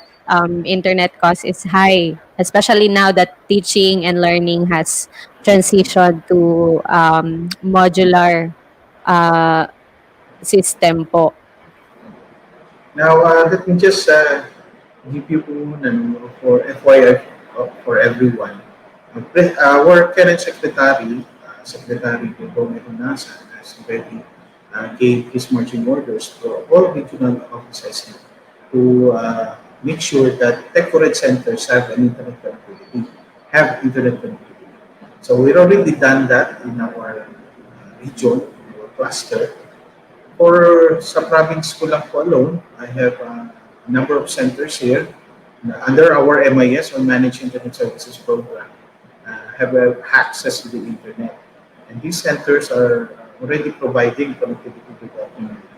internet cost is high, especially now that teaching and learning has transitioned to modular system po. Now, let me just give you for FYI for everyone. Our current secretary, Secretary Dong Nasa, has already gave his marching orders to all regional offices to make sure that Tech4ED Centers have internet connectivity. So we've already done that in our region, our cluster. For sa province ko lang po alone, I have a number of centers here under our MIS or Managed Internet Services Program have access to the internet. And these centers are already providing connectivity to the community.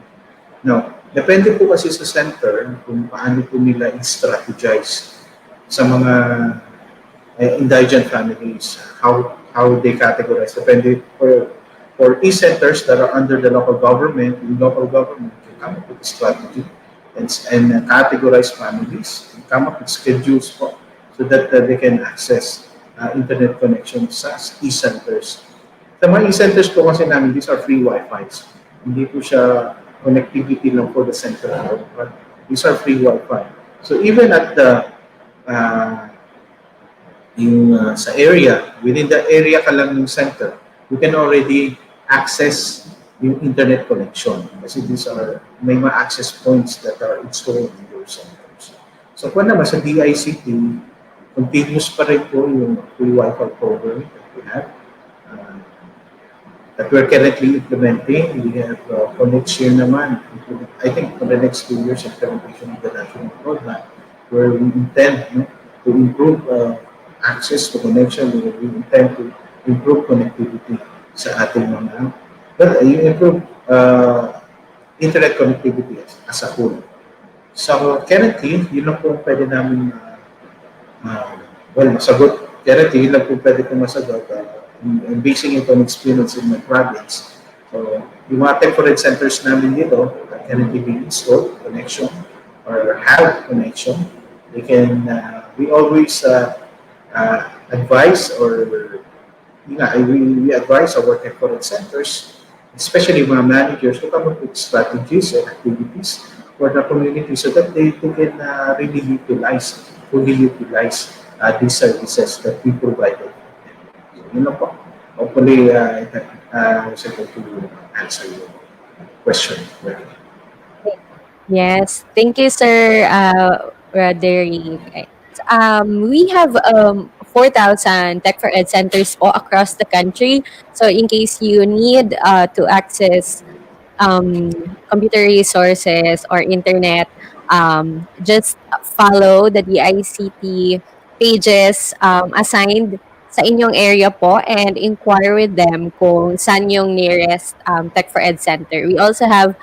Now, depende po kasi sa center kung paano po nila i-strategize sa mga indigent families, how they categorize. Depende for eCenters that are under the local government, can come up with a strategy and categorize families and come up with schedules so that they can access internet connection sa eCenters. Sa mga eCenters po kasi namin, these are free Wi-Fi's. Hindi po siya connectivity lang for the center, but these are free Wi-Fi. So even at the sa area, within the area ka lang ng center, you can already access yung internet connection kasi these are may mga access points that are installed in your centers. So kung naman sa DICT, continuous pa rin po yung free Wi-Fi program that we have that we're currently implementing. We have for next year naman, I think for the next 2 years, implementation of the national program where we intend to improve access to connection, we intend to improve connectivity sa ating mga, improve internet connectivity as a whole. So currently, yun lang po pwede namin masagot. Currently, yun lang po pwede po masagot and basing it on experience in my province. So, yung mga Tech4ED centers namin dito that currently being installed, connection, or have connection, they can, we always advise or we advise our Tech4ED centers, especially mga managers, to come up with strategies and activities for the community so that they can really fully utilize these services that we provided. So, yun lang po. Hopefully, I was able to answer your question. Yes, thank you, Sir Roderick. We have 4,000 Tech4ED centers po across the country. So in case you need to access computer resources or internet, just follow the DICT pages assigned sa inyong area po and inquire with them kung saan yung nearest Tech4ED center. We also have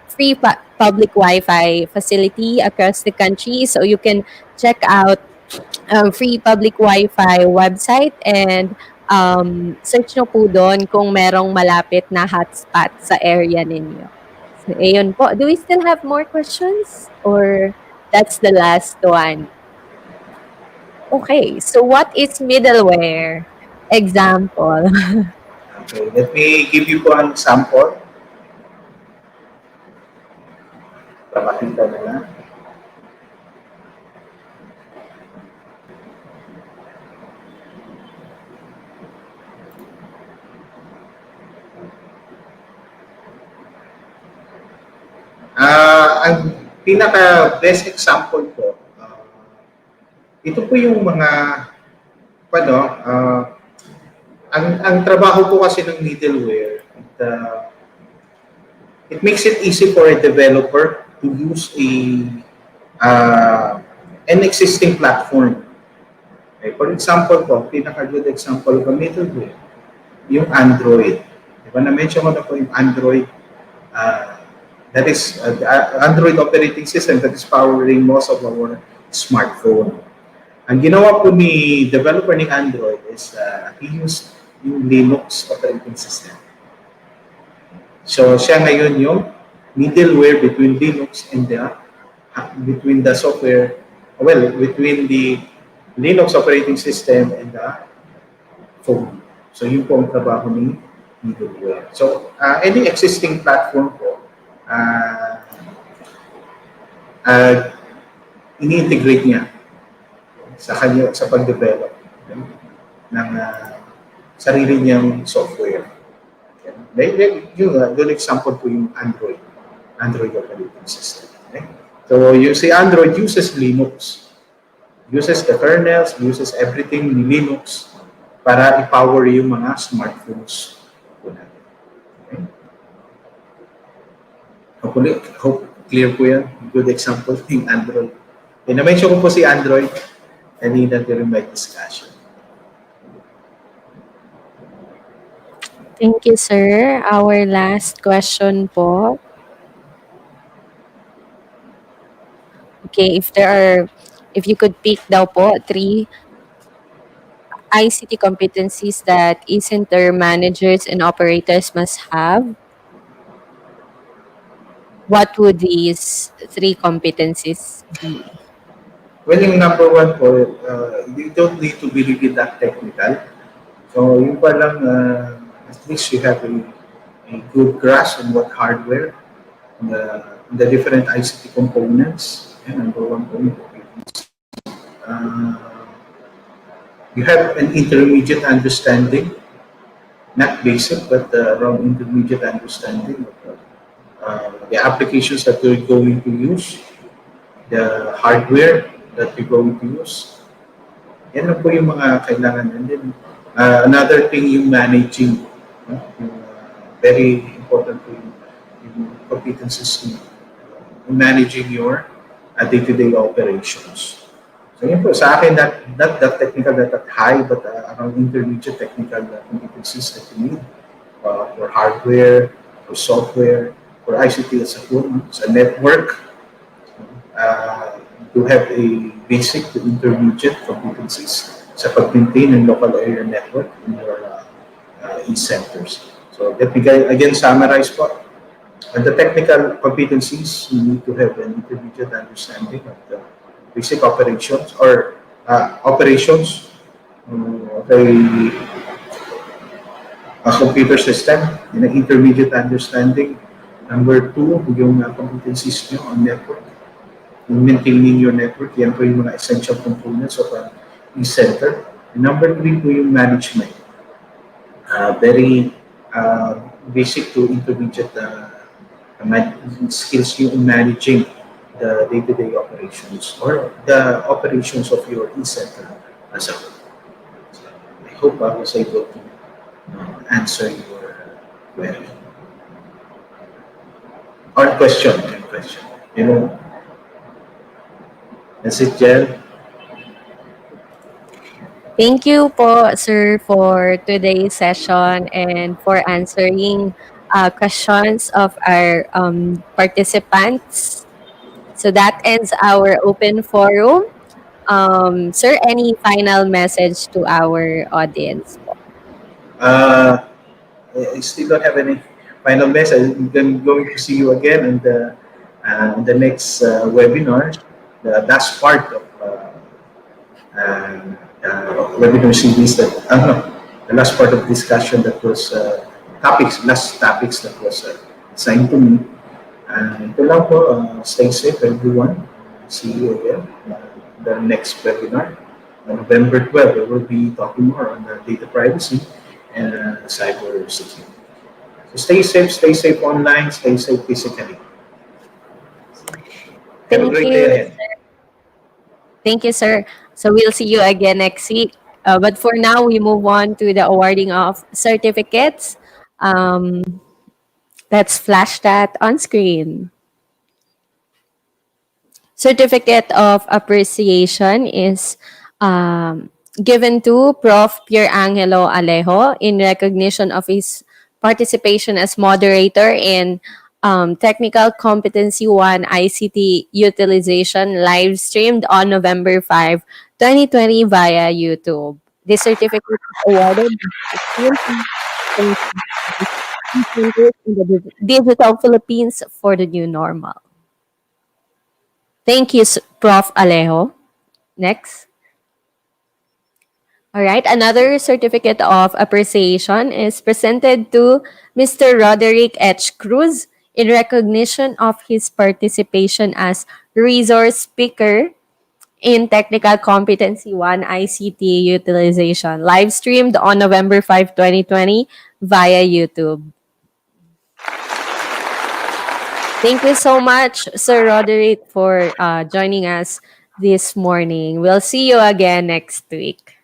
free public Wi-Fi facility across the country, so you can check out free public Wi-Fi website and search nyo po doon kung merong malapit na hotspot sa area ninyo. So, ayun po. Do we still have more questions? Or that's the last one? Okay, so what is middleware? Example. Okay, let me give you an example. Pakita na lang. Ang pinaka-best example po, ito po yung mga, ang trabaho po kasi ng middleware, it makes it easy for a developer to use an existing platform. Okay, for example po, pinaka-good example of a middleware, yung Android. Diba na-mention ko na po yung Android, that is the Android operating system that is powering most of our smartphone. Ang ginawa po ni developer ni Android is he used yung Linux operating system. So siya ngayon yung middleware between Linux and between the software, between the Linux operating system and the phone. So yun po ang trabaho ni middleware. So any existing platform po, ini-integrate niya sa pag-develop ng sarili niyang software. Yung good example po yung Android operating system. Okay? So you see Android uses Linux, uses the kernels, uses everything ni Linux para i-power yung mga smartphones po natin. Okay? Hope clear po yan. Good example ng Android. Na-mention ko po si Android kanina during my discussion. Thank you, sir. Our last question po. Okay, if you could pick daw po 3 ICT competencies that eCenter managers and operators must have, what would these 3 competencies be? Well, yung number 1 po, you don't need to be really that technical. So, yung pa lang, at least you have a good grasp on what hardware, the different ICT components. And number 1 po, you have an intermediate understanding, not basic, but around intermediate understanding of the applications that you're going to use, the hardware that you're going to use. Yan lang po yung mga kailangan. And then, another thing, yung managing. Very important po yung competencies in managing your day-to-day operations. So yun po, sa akin, not that technical, not that high, but around intermediate technical competencies that you need for hardware, for software, for ICT as a whole, sa network, to have a basic to intermediate competencies sa pag-maintain ng local area network in your eCenters. So let me again summarize po. On the technical competencies, you need to have an intermediate understanding of the basic operations or operations of a computer system, and an intermediate understanding Number two, yung competencies nyo on network. Yung maintaining your network, yan po yung mga essential components of an eCenter. And number three po yung management. Very basic to intermediate skills yung in managing the day-to-day operations or the operations of your eCenter as a whole. So I hope I was able to answer your query. Or question. You know, that's it, Jen. Thank you po, sir, for today's session and for answering questions of our participants. So that ends our open forum. Sir, any final message to our audience? I still don't have any final message. I'm going to see you again in the next webinar, the last part of webinar series that, the last part of discussion that was last topics that was assigned to me. And ito lang po, stay safe everyone. See you again the next webinar. On November 12th, we will be talking more on data privacy and cyber security. So stay safe online, stay safe physically. Have a great day ahead. Thank you, sir. So we'll see you again next week. But for now, we move on to the awarding of certificates. Let's flash that on screen. Certificate of Appreciation is given to Prof. Pier Angelo Alejo in recognition of his participation as moderator in Technical Competency 1 ICT Utilization live streamed on November 5, 2020 via YouTube. This certificate is awarded in the Digital Philippines for the New Normal. Thank you, Prof. Alejo. Next. All right, another certificate of appreciation is presented to Mr. Roderick H. Cruz in recognition of his participation as resource speaker in Technical Competency 1 ICT Utilization, live streamed on November 5, 2020 via YouTube. Thank you so much, Sir Roderick, for joining us this morning. We'll see you again next week.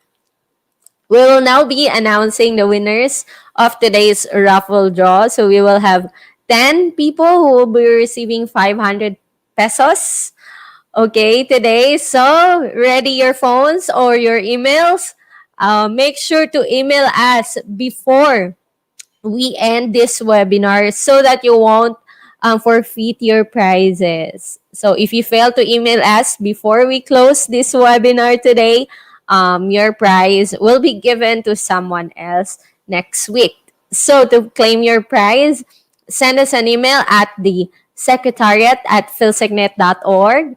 We will now be announcing the winners of today's raffle draw. So we will have 10 people who will be receiving 500 pesos. Okay, today. So ready your phones or your emails. Make sure to email us before we end this webinar so that you won't forfeit your prizes. So if you fail to email us before we close this webinar today, your prize will be given to someone else next week. So to claim your prize, send us an email at the secretariat@philsecnet.org.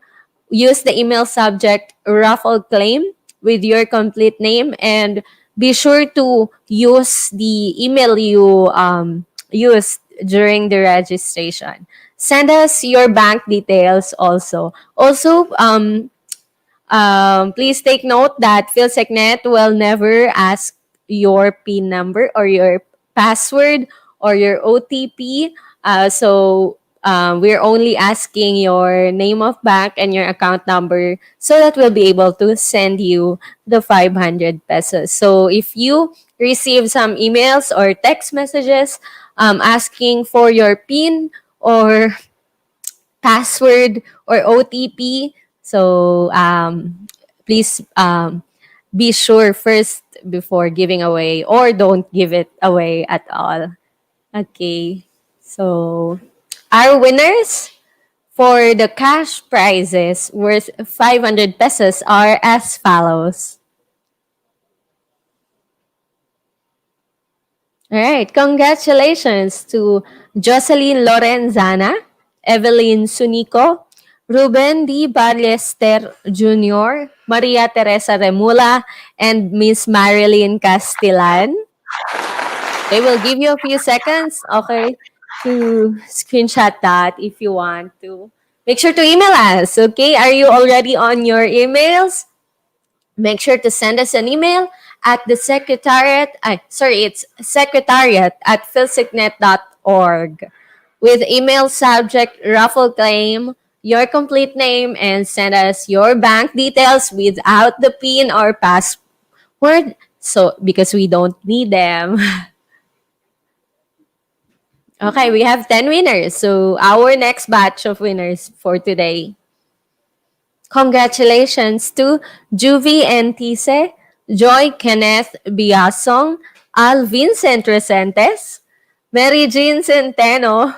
Use the email subject raffle claim with your complete name and be sure to use the email you used during the registration. Send us your bank details also. Also, please take note that PhilSecNet will never ask your PIN number or your password or your OTP. We're only asking your name of bank and your account number so that we'll be able to send you the 500 pesos. So if you receive some emails or text messages asking for your PIN or password or OTP, so please be sure first before giving away or don't give it away at all. Okay, so our winners for the cash prizes worth 500 pesos are as follows. All right, congratulations to Jocelyn Lorenzana, Evelyn Sunico, Ruben D. Ballester Jr., Maria Teresa Remula, and Miss Marilyn Castellan. They will give you a few seconds, okay, to screenshot that if you want to. Make sure to email us, okay? Are you already on your emails? Make sure to send us an email at the secretariat, it's secretariat@philsignet.org with email subject raffle claim, your complete name, and send us your bank details without the PIN or password. So, because we don't need them. Okay, we have 10 winners. So, our next batch of winners for today. Congratulations to Juvie Entise, Joy Kenneth Biasong, Al Vincent Resentes, Mary Jean Centeno,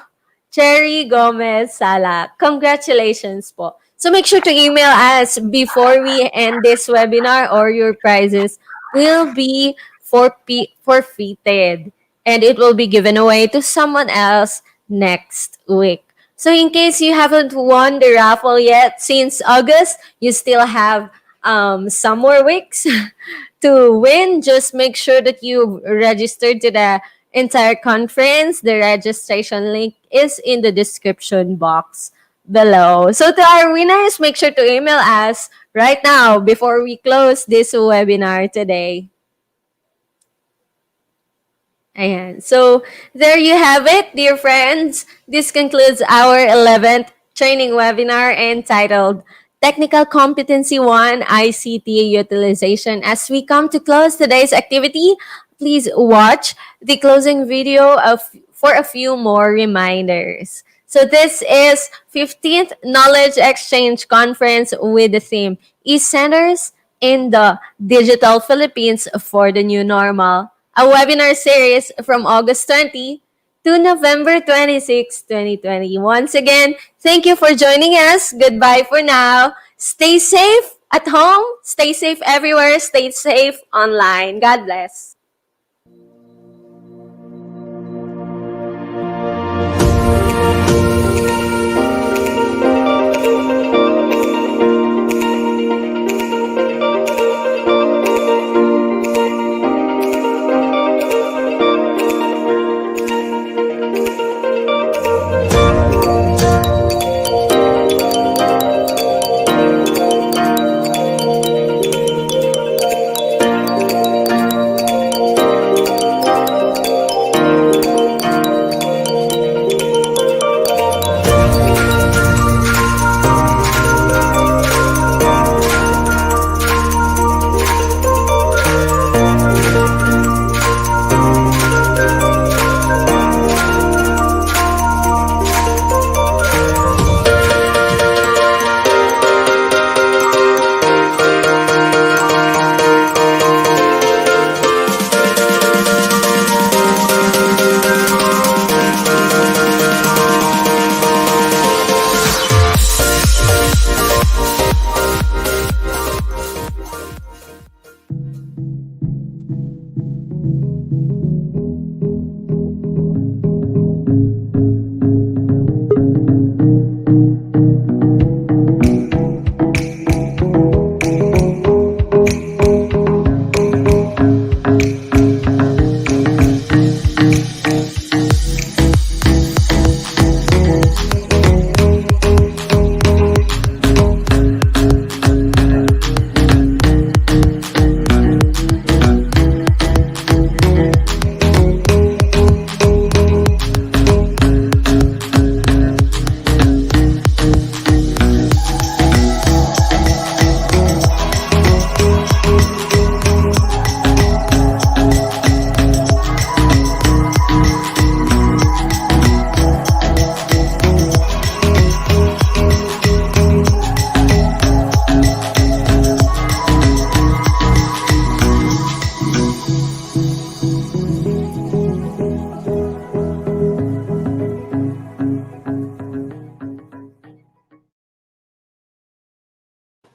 Cherry Gomez Sala. Congratulations po. So make sure to email us before we end this webinar or your prizes will be forfeited and it will be given away to someone else next week. So in case you haven't won the raffle yet, since August, you still have some more weeks to win. Just make sure that you registered to the entire conference. The registration link is in the description box below. So to our winners, make sure to email us right now before we close this webinar today. Ayan. So, there you have it, dear friends. This concludes our 11th training webinar entitled Technical Competency 1 ICT Utilization. As we come to close today's activity, please watch the closing video for a few more reminders. So this is 15th Knowledge Exchange Conference with the theme eCenters in the Digital Philippines for the New Normal, a webinar series from August 20 to November 26, 2020. Once again, thank you for joining us. Goodbye for now. Stay safe at home, stay safe everywhere, stay safe online. God bless.